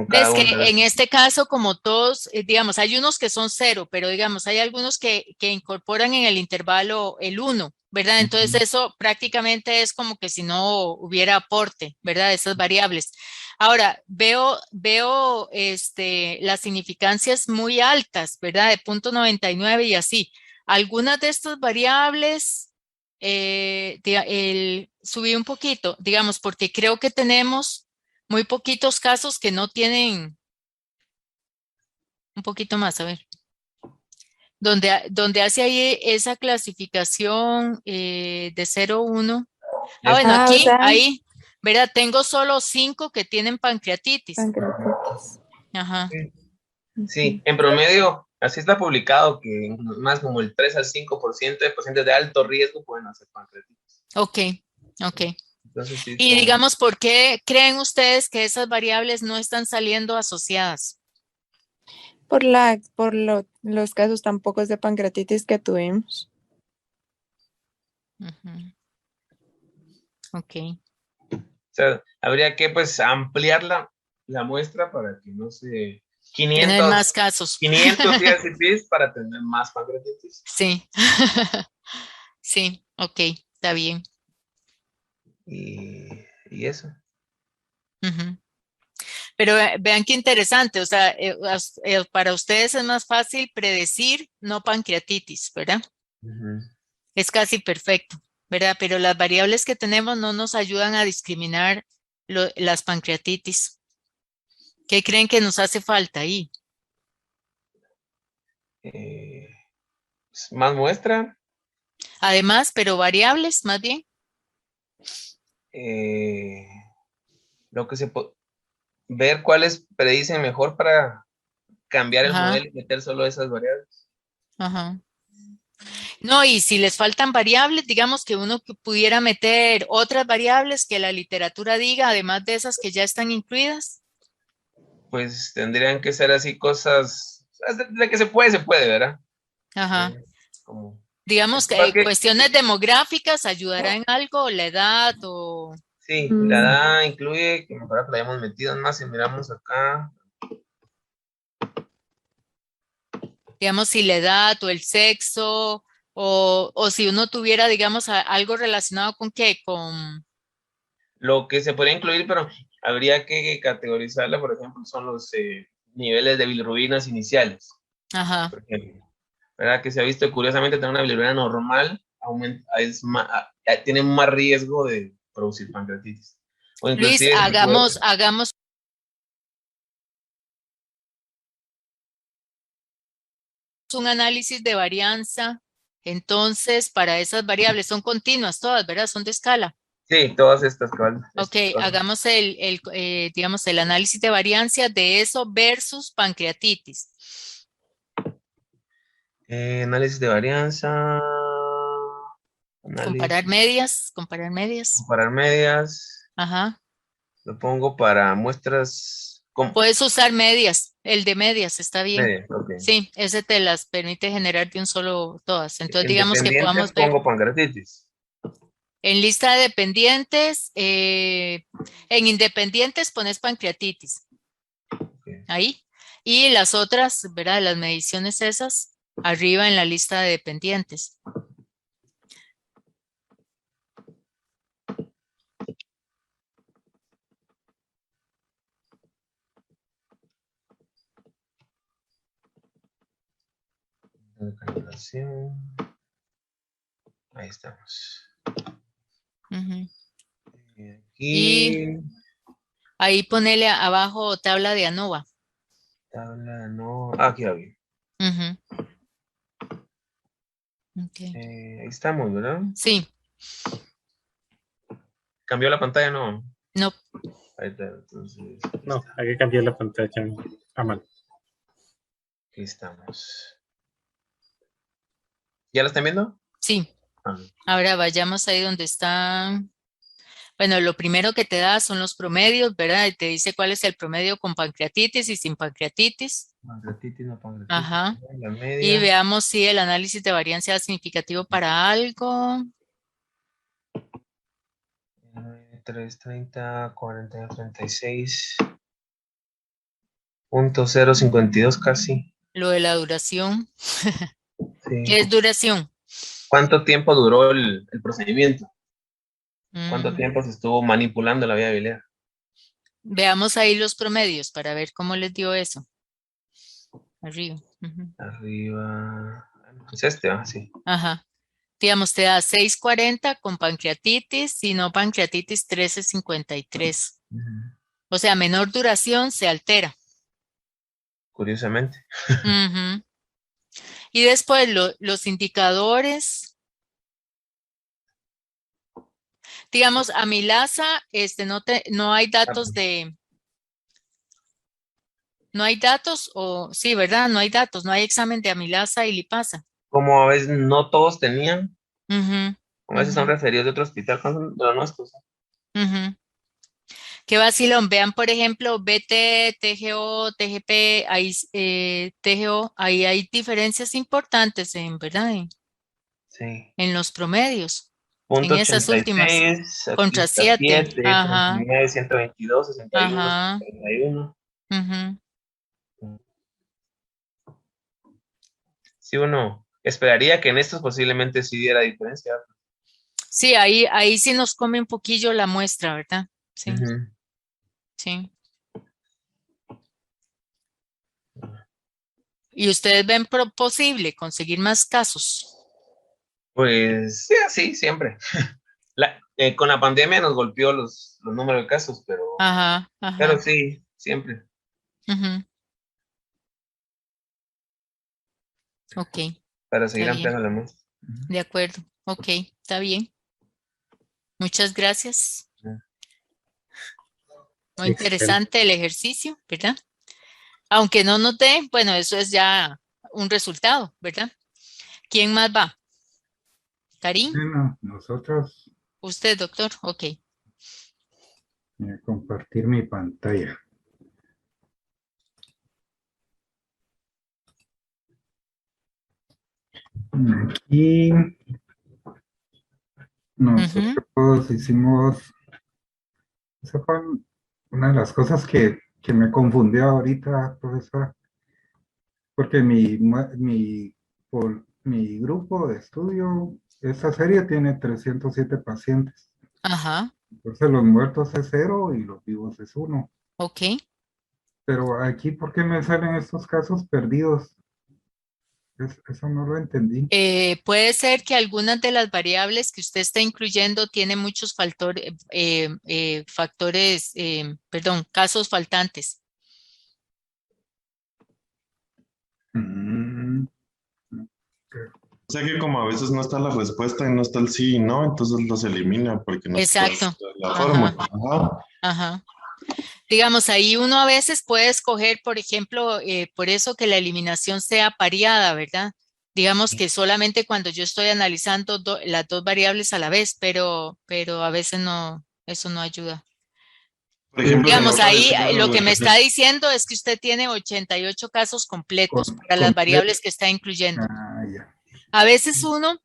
cada Ves que una de en estas. este caso, como todos, digamos, hay unos que son 0, pero digamos, hay algunos que incorporan en el intervalo el 1, ¿verdad? Entonces Ujú. eso prácticamente es como que si no hubiera aporte, ¿verdad? Esas variables. Ahora, veo las significancias muy altas, ¿verdad? De 0.99 y así. Algunas de estas variables, subí un poquito, digamos, porque creo que tenemos muy poquitos casos que no tienen un poquito más, a ver, donde hace ahí esa clasificación de 0, 1. Ah, Es- bueno, Ah, o aquí, sea, ahí, ¿verdad? Tengo solo 5 que tienen pancreatitis. pancreatitis. Ajá, Sí, Ujú. en promedio, así está publicado que más como el 3 al 5% de pacientes de alto riesgo pueden hacer pancreatitis. ok, ok. Entonces sí Y está. digamos, ¿por qué creen ustedes que esas variables no están saliendo asociadas? Los casos tan pocos de pancreatitis que tuvimos. Ujú, ok. O sea, habría que pues ampliar la muestra para que no se Tener 500, más casos. 500 ISPs para tener más pancreatitis. Sí, sí, ok, está bien. Y, y eso. Ujú. Pero vean qué interesante, o sea, para ustedes es más fácil predecir no pancreatitis, ¿verdad? Ujú. Es casi perfecto, ¿verdad? Pero las variables que tenemos no nos ayudan a discriminar las pancreatitis. ¿Qué creen que nos hace falta ahí? Eh, más muestra. Además, pero variables más bien. eh, lo que ver cuáles predicen mejor para cambiar el Ajá, modelo y meter solo esas variables. ajá. No, y si les faltan variables, digamos que uno que pudiera meter otras variables que la literatura diga, además de esas que ya están incluidas. Pues tendrían que ser así cosas, de que se puede, ¿verdad? Ajá. Como, Digamos que igual que, cuestiones demográficas ayudará en algo, la edad o, sí, la Mm, edad incluye, que mejor que la hayamos metido más, si miramos acá, digamos, si la edad o el sexo o si uno tuviera, digamos, algo relacionado con qué, con, lo que se podría incluir, pero habría que categorizarla, por ejemplo, son los niveles de bilirrubinas iniciales, ajá. por ejemplo, ¿verdad? Que se ha visto curiosamente tener una bilirrubina normal tiene más riesgo de producir pancreatitis. O Luis, inclusive se puede. hagamos un análisis de varianza. Entonces, para esas variables son continuas todas, ¿verdad? Son de escala. Sí, todas estas cabal. Ok, hagamos digamos, el análisis de varianza de eso versus pancreatitis. Análisis de varianza. Análisis, Comparar medias. comparar medias. Ajá. Lo pongo para muestras con Puedes usar medias, el de medias está bien. medias. Ok. Sí, ese te las permite generar de un solo todas. Entonces, digamos que Independientes podamos ver pongo pancreatitis. en lista de dependientes, en independientes pones pancreatitis, Ok. ahí. Y las otras, ¿verdad? Las mediciones esas, arriba en la lista de dependientes. Calibración. Ahí estamos. Ujú. Aquí. Ahí ponele abajo tabla de ANOVA. Tabla, no. Aquí va bien. Ujú. Ok. Ahí estamos, ¿verdad? Sí, ¿Cambió la pantalla? No. no, Ahí está, entonces. No, hay que cambiar la pantalla a mano. Aquí estamos. ¿Ya la están viendo? sí. Ah, Ahora vayamos ahí donde están. Bueno, lo primero que te da son los promedios, ¿verdad? Y te dice cuál es el promedio con pancreatitis y sin pancreatitis. pancreatitis, no pancreatitis. Ajá. La Y media. veamos si el análisis de varianza es significativo para algo. 330, 40, 36. .052 casi. Lo de la duración. Sí. ¿Qué es duración? ¿Cuánto tiempo duró el procedimiento? ¿Cuánto Mm, tiempo se estuvo manipulando la vía biliar? Veamos ahí los promedios para ver cómo les dio eso. Arriba. Ujú. Arriba. Es este, ¿ah? Sí. Ajá. Digamos, te da 640 con pancreatitis, si no pancreatitis 1353. O sea, menor duración se altera. Curiosamente. Ujú. Y después los indicadores, digamos, amilasa, no hay datos no hay datos o, sí, ¿verdad? No hay datos, no hay examen de amilasa y lipasa. Como a veces no todos tenían, Ujú, a veces son ujú, referidos de otro hospital, son de los nuestros. ujú. Qué vacilón, vean por ejemplo BT, TGO, TGP, ahí, TGO, ahí hay diferencias importantes ¿verdad? Sí. En los promedios, en Punto esas últimas, 86, aquí contra está 7, 7, ajá, 39, 122, 61, ajá, 71. ujú. Sí, uno esperaría que en estos posiblemente sí diera diferencia. Sí, ahí sí nos come un poquillo la muestra, ¿verdad? Sí, Ujú. sí. ¿Y ustedes ven posible conseguir más casos? Pues sí, así siempre. Con la pandemia nos golpeó los números de casos, Ajá, pero ajá. sí, siempre, Ujú. Ok, para está seguir bien. ampliando la muestra. Ujú. De acuerdo. Ok, está bien. Muchas gracias. Muy Excelente. interesante el ejercicio, ¿verdad? Aunque no noté, bueno, eso es ya un resultado, ¿verdad? ¿Quién más va? ¿Karim? Bueno, nosotros ¿Usted, doctor? Ok. compartir mi pantalla. Aquí Ujú. nosotros hicimos, esa fue una de las cosas que me confundió ahorita, profesora, porque mi grupo de estudio, esta serie tiene 307 pacientes. Ajá, Entonces los muertos es 0 y los vivos es 1. ok. Pero aquí, ¿por qué me salen estos casos perdidos? Eso no lo entendí. Puede ser que algunas de las variables que usted está incluyendo tienen muchos factores, perdón, casos faltantes. Mm, O sea que como a veces no está la respuesta y no está el sí y no, entonces los elimina porque no está Exacto. la fórmula. Ajá, Ajá. ajá. Digamos, ahí uno a veces puede escoger, por ejemplo, por eso que la eliminación sea pareada, ¿verdad? Digamos que solamente cuando yo estoy analizando las dos variables a la vez, pero a veces no, eso no ayuda. Por ejemplo, como Digamos, ahí parecía lo que me está diciendo es que usted tiene 88 casos completos para las completo. variables que está incluyendo. Ah, ya. A veces uno,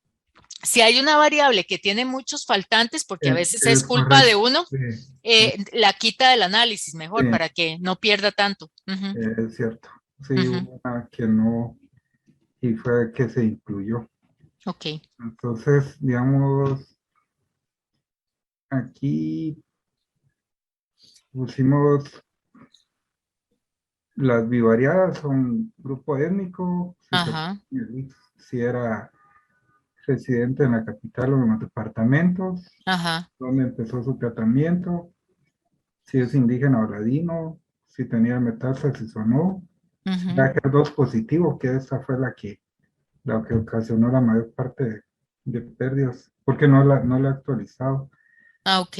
si hay una variable que tiene muchos faltantes, porque a veces es culpa de uno, Sí, la quita del análisis mejor sí, para que no pierda tanto. Ujú, es cierto. Sí, ujú. hubo una que no, y fue que se incluyó. Ok, Entonces, digamos, aquí pusimos las bivariadas, son grupo étnico, ajá, si era residente en la capital o en los departamentos, ajá, dónde empezó su tratamiento, si es indígena o ladino, si tenía metástasis o no. ujú. BRCA2 positivo, que esa fue la que ocasionó la mayor parte de pérdidas, porque no la he actualizado. Ah, ok,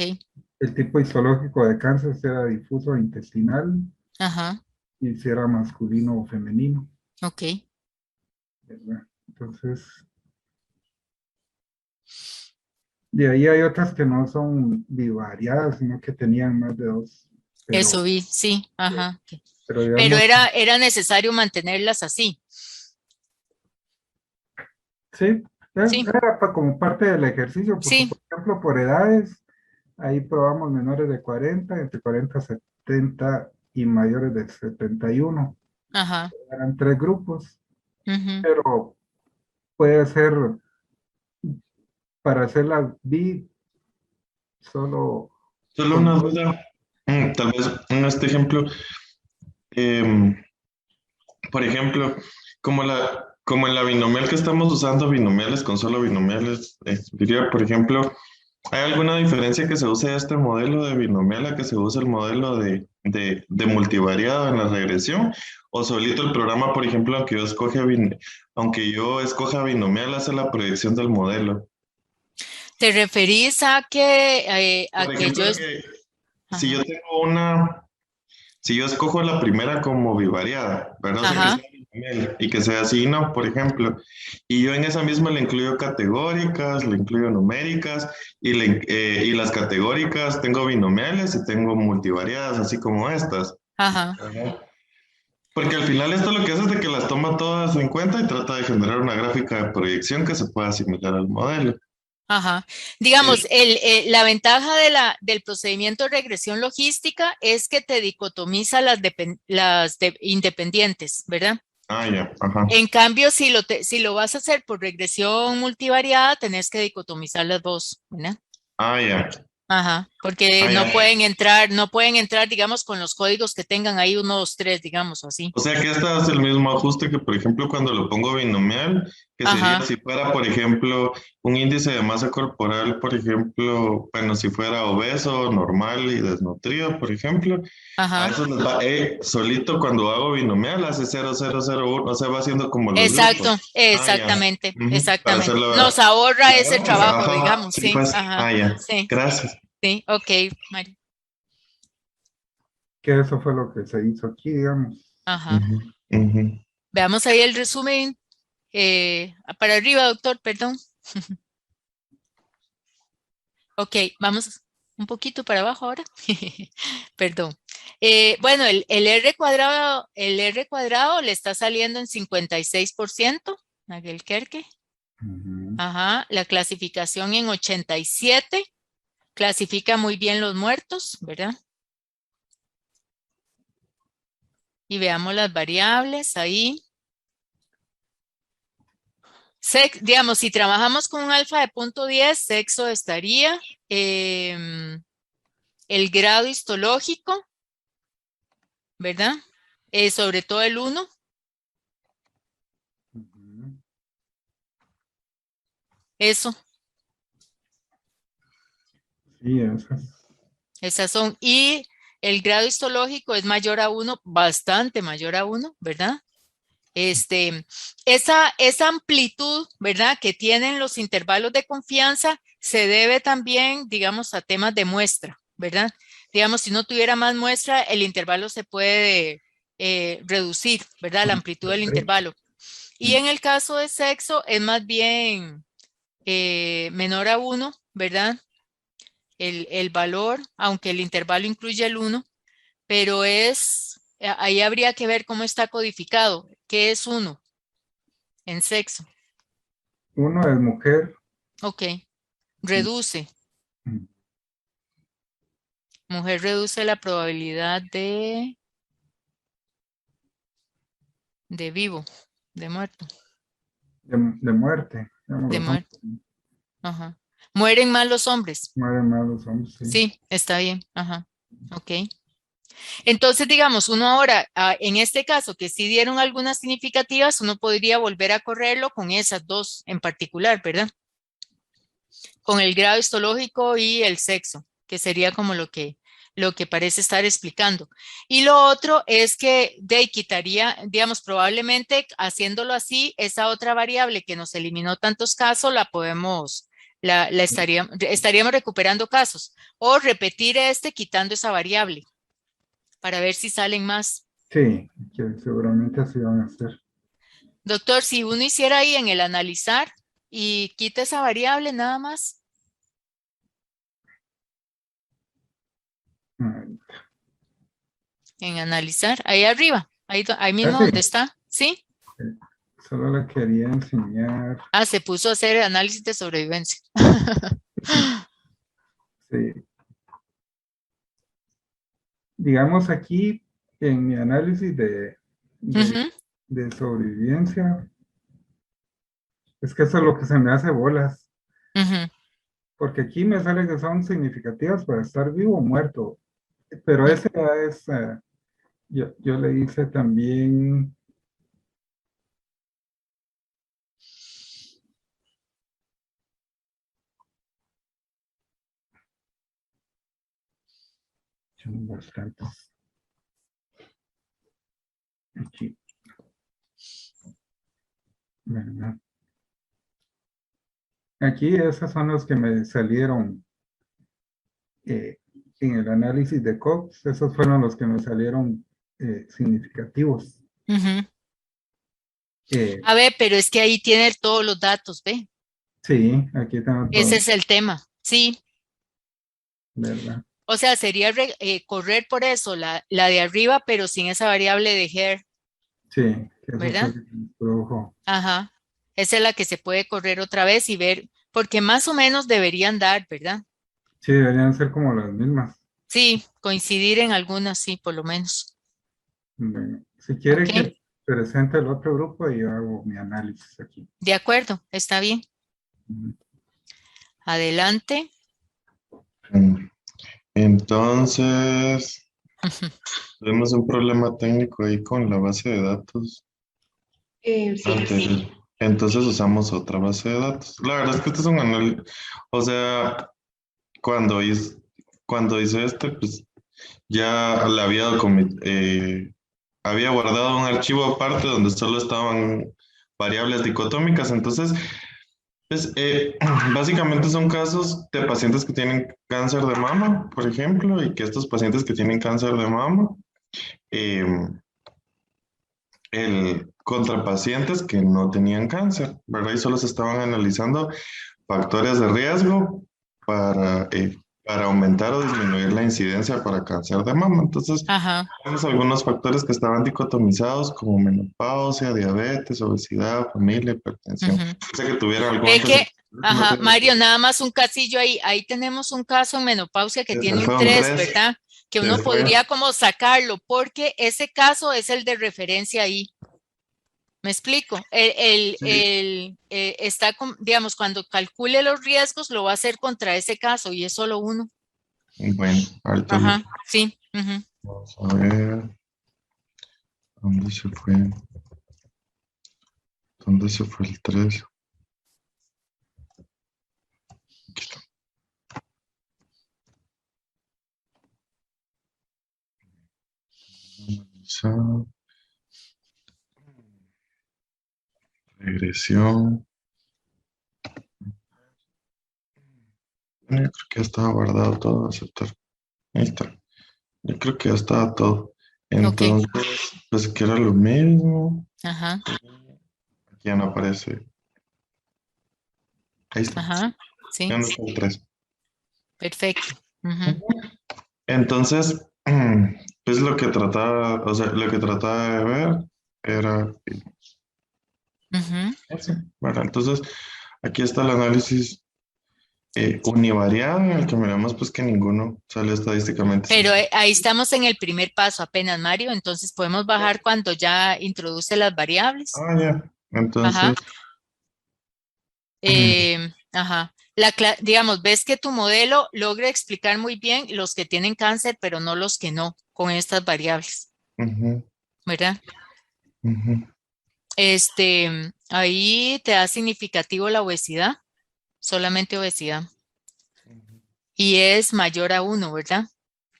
El tipo histológico de cáncer si era difuso o intestinal ajá, y si era masculino o femenino, ok. ¿verdad? Entonces, de ahí hay otras que no son bivariadas, sino que tenían más de dos, Eso vi, sí, ajá. Ok. pero Pero digamos, era necesario mantenerlas así. sí, Sí, era como parte del ejercicio, porque sí, por ejemplo, por edades, ahí probamos menores de 40, entre 40 y 70 y mayores de 71. ajá, Eran tres grupos, ujú. pero puede ser para hacer la bi solo solo con una duda, tal vez en este ejemplo, em, por ejemplo, como en la binomial que estamos usando binomiales con solo binomiales, diría, por ejemplo, ¿hay alguna diferencia que se use este modelo de binomial a que se use el modelo de multivariado en la regresión? ¿O solito el programa, por ejemplo, aunque yo escoja binomial, hace la proyección del modelo? ¿Te referís a Por que ejemplo, yo es, que si ajá, yo tengo si yo escojo la primera como bivariada, ¿verdad? O sea, que ajá, sea binomial y que sea así, ¿no? Por ejemplo, y yo en esa misma le incluyo categóricas, le incluyo numéricas, y las categóricas tengo binomiales y tengo multivariadas, así como estas. ajá, Ajá. Porque al final esto lo que hace es de que las toma todas en cuenta y trata de generar una gráfica de proyección que se pueda asimilar al modelo. ajá. Digamos, Eh, la ventaja del procedimiento de regresión logística es que te dicotomiza independientes, ¿verdad? ya, ajá. En cambio, si lo vas a hacer por regresión multivariada, tenés que dicotomizar las dos, ¿verdad? Ya, Ajá, porque ya. no pueden entrar, digamos, con los códigos que tengan ahí 1, 2, 3, digamos, así. O sea que este hace el mismo ajuste que, por ejemplo, cuando lo pongo binomial, que sería Ajá, si fuera, por ejemplo, un índice de masa corporal, por ejemplo, bueno, si fuera obeso, normal y desnutrido, por ejemplo, a ajá. eso les va, solito cuando hago binomial hace 0001, o sea, va haciendo como los Exacto, grupos. Ya. exactamente, Ujú. Para hacer exactamente. Nos ahorra la ese gráfica. trabajo, Ajá, digamos, sí, sí, pues, ajá, ya. sí, Gracias. sí, ok, Mari, que eso fue lo que se hizo aquí, digamos. ajá. Ujú, ujú. Veamos ahí el resumen. Para arriba, doctor, perdón. Ok, vamos un poquito para abajo ahora. Perdón. Bueno, el R cuadrado le está saliendo en 56%, Nagel Kerke. Ujú. Ajá, la clasificación en 87, clasifica muy bien los muertos, ¿verdad? Y veamos las variables ahí. Digamos, si trabajamos con un alfa de 0.10, sexo estaría, el grado histológico, ¿verdad? Sobre todo el 1, Ujú. eso, Sí, eso es. esas son. Y el grado histológico es mayor a 1, bastante mayor a 1, ¿verdad? Esa amplitud, ¿verdad? Que tienen los intervalos de confianza se debe también, digamos, a temas de muestra, ¿verdad? Digamos, si no tuviera más muestra, el intervalo se puede reducir, ¿verdad? La amplitud del intervalo. Y en el caso de sexo es más bien menor a 1, ¿verdad? El valor, aunque el intervalo incluye el 1, pero ahí habría que ver cómo está codificado. ¿Qué es 1 en sexo? 1 es mujer. Ok, reduce. Mm, Mujer reduce la probabilidad de vivo, de muerto, de muerte. Digamos, de los hombres muerte. Ajá. Mueren más los hombres. mueren más los hombres, sí. Sí, está bien. Ajá. Ok. Entonces, digamos, uno ahora, en este caso, que sí dieron algunas significativas, uno podría volver a correrlo con esas dos en particular, ¿verdad? Con el grado histológico y el sexo, que sería como lo que parece estar explicando. Y lo otro es que de ahí quitaría, digamos, probablemente haciéndolo así, esa otra variable que nos eliminó tantos casos, la podemos, estaríamos recuperando casos. O repetir quitando esa variable para ver si salen más. Sí, que seguramente así van a ser. Doctor, si uno hiciera ahí en el analizar y quita esa variable nada más, Ay, en analizar, ahí arriba, ahí mismo sí, donde está, ¿sí? solo le quería enseñar. Ah, se puso a hacer análisis de sobrevivencia. Sí. Digamos aquí, en mi análisis Ujú, de sobrevivencia, es que eso es lo que se me hace bolas, ujú, porque aquí me sale que son significativas para estar vivo o muerto, pero ujú. ese ya es, yo le hice también, son bastantes, aquí, ¿verdad? Aquí esos son los que me salieron eh, en el análisis de Cox, esos fueron los que me salieron significativos. Ujú. Eh, A ver, pero es que ahí tiene todos los datos, ¿ve? sí, aquí tengo Ese todo, es el tema, sí. ¿verdad? O sea, sería correr por eso, la de arriba, pero sin esa variable de Hare, Sí, que eso fue ¿verdad? lo que me produjo. Ajá. Esa es la que se puede correr otra vez y ver, porque más o menos deberían dar, ¿verdad? Sí, deberían ser como las mismas. Sí, coincidir en algunas, sí, por lo menos. Bueno, si Ok, quiere que presente el otro grupo, yo hago mi análisis aquí. de acuerdo, está bien. Ujú. Adelante. Entonces, tenemos un problema técnico ahí con la base de datos anterior. Entonces usamos otra base de datos. La verdad es que este es un análisis, o sea, cuando hice, cuando hice este, pues ya le había guardado un archivo aparte donde solo estaban variables dicotómicas. Entonces, pues, básicamente son casos de pacientes que tienen cáncer de mama, por ejemplo, y que estos pacientes que tienen cáncer de mama, eh, contra pacientes que no tenían cáncer, ¿verdad? Y solo se estaban analizando factores de riesgo para aumentar o disminuir la incidencia para cáncer de mama. Entonces, Ajá. tenemos algunos factores que estaban dicotomizados como menopausia, diabetes, obesidad, familia, hipertensión. Ujú. Sé que tuviera algo Ve antes. que, ajá, Mario, nada más un casillo ahí. Ahí tenemos un caso en menopausia que Se tiene un fue un 3, 3, ¿verdad? Que se uno fue. podría como sacarlo, porque ese caso es el de referencia ahí. ¿Me explico? Sí. Está, digamos, cuando calcule los riesgos, lo va a hacer contra ese caso y es solo uno. Bueno, ahorita Ajá, sí. Ujú. vamos a ver. ¿Dónde se fue? ¿Dónde se fue el 3? Aquí está. Analizar. Regresión. Yo creo que ya estaba guardado todo, aceptar. Ahí está. Yo creo que ya estaba todo. Ok, Entonces, pues que era lo mismo. ajá. ya no aparece. Ahí está. Ajá, sí, Ya no está el 3. perfecto. Ujú, Entonces, pues lo que trataba, o sea, lo que trataba de ver era ujú. eso. Bueno, entonces aquí está el análisis univariado en el que miramos pues que ninguno sale estadísticamente. Pero ahí estamos en el primer paso apenas, Mario, entonces podemos bajar cuando ya introduce las variables. Ah, ya. Ajá. Entonces, Ajá. Digamos, ves que tu modelo logra explicar muy bien los que tienen cáncer, pero no los que no, con estas variables, ujú, ¿verdad? ujú, Ahí te da significativo la obesidad, solamente obesidad, y es mayor a 1, ¿verdad?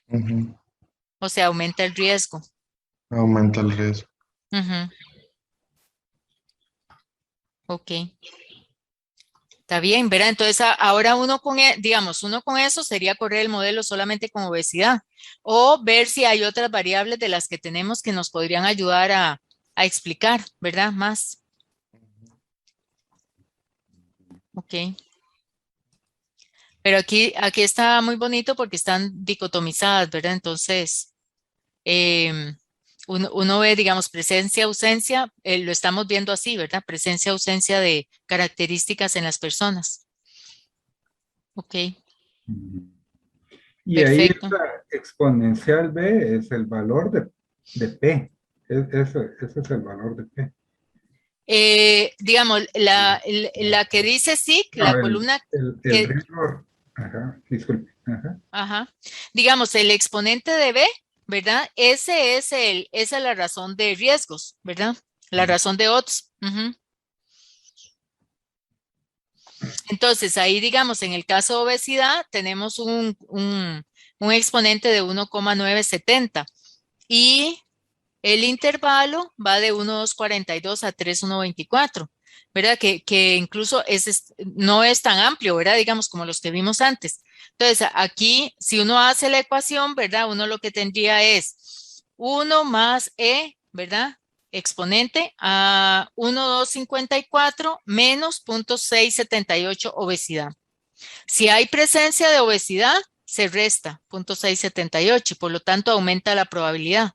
ujú. O sea, aumenta el riesgo. Aumenta el riesgo. Ujú, ok. Está bien, ¿verdad? Entonces ahora uno con, digamos, uno con eso sería correr el modelo solamente con obesidad o ver si hay otras variables de las que tenemos que nos podrían ayudar a explicar, ¿verdad? Más. Ok. Pero aquí está muy bonito porque están dicotomizadas, ¿verdad? Entonces, em, uno ve, digamos, presencia, ausencia, lo estamos viendo así, ¿verdad? Presencia, ausencia de características en las personas. Ok, Y ahí perfecto. esta exponencial B es el valor de P. Ese es el valor de P. Digamos, la que dice SIC, la No, columna el que, riesgo. Ajá, disculpe. Ajá. ajá, digamos, el exponente de B, ¿verdad? Esa es la razón de riesgos, ¿verdad? La razón de odds. Ujú. Entonces, ahí, digamos, en el caso de obesidad, tenemos un exponente de 1,970 y el intervalo va de 1,242 a 3,124, ¿verdad? Que incluso no es tan amplio, ¿verdad? Digamos, como los que vimos antes. Entonces, aquí, si uno hace la ecuación, ¿verdad? Uno lo que tendría es 1 más E, ¿verdad? Exponente a 1,254 menos 0,678 obesidad. Si hay presencia de obesidad, se resta 0,678 y por lo tanto aumenta la probabilidad.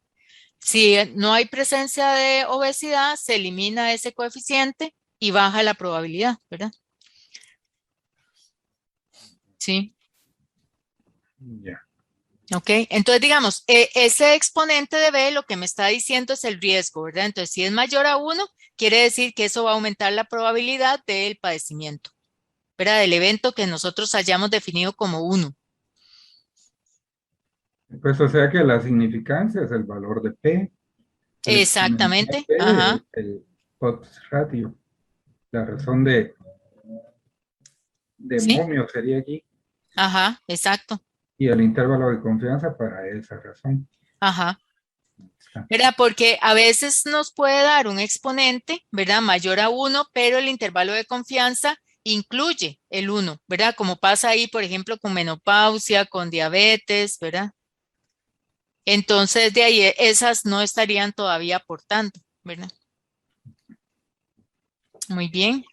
Si no hay presencia de obesidad, se elimina ese coeficiente y baja la probabilidad, ¿verdad? Sí, Ya. ok. Entonces, digamos, ese exponente de B lo que me está diciendo es el riesgo, ¿verdad? Entonces, si es mayor a 1, quiere decir que eso va a aumentar la probabilidad del padecimiento, ¿verdad? Del evento que nosotros hayamos definido como 1. Pues o sea que la significancia es el valor de P. El exponencial Exactamente, P es ajá, el odds ratio. La razón de sí, momio sería aquí. ajá, exacto, Y el intervalo de confianza para esa razón. ajá. Está. ¿Verdad? Porque a veces nos puede dar un exponente, ¿verdad? Mayor a 1, pero el intervalo de confianza incluye el 1, ¿verdad? Como pasa ahí, por ejemplo, con menopausia, con diabetes, ¿verdad? Entonces, de ahí esas no estarían todavía aportando, ¿verdad? Muy bien.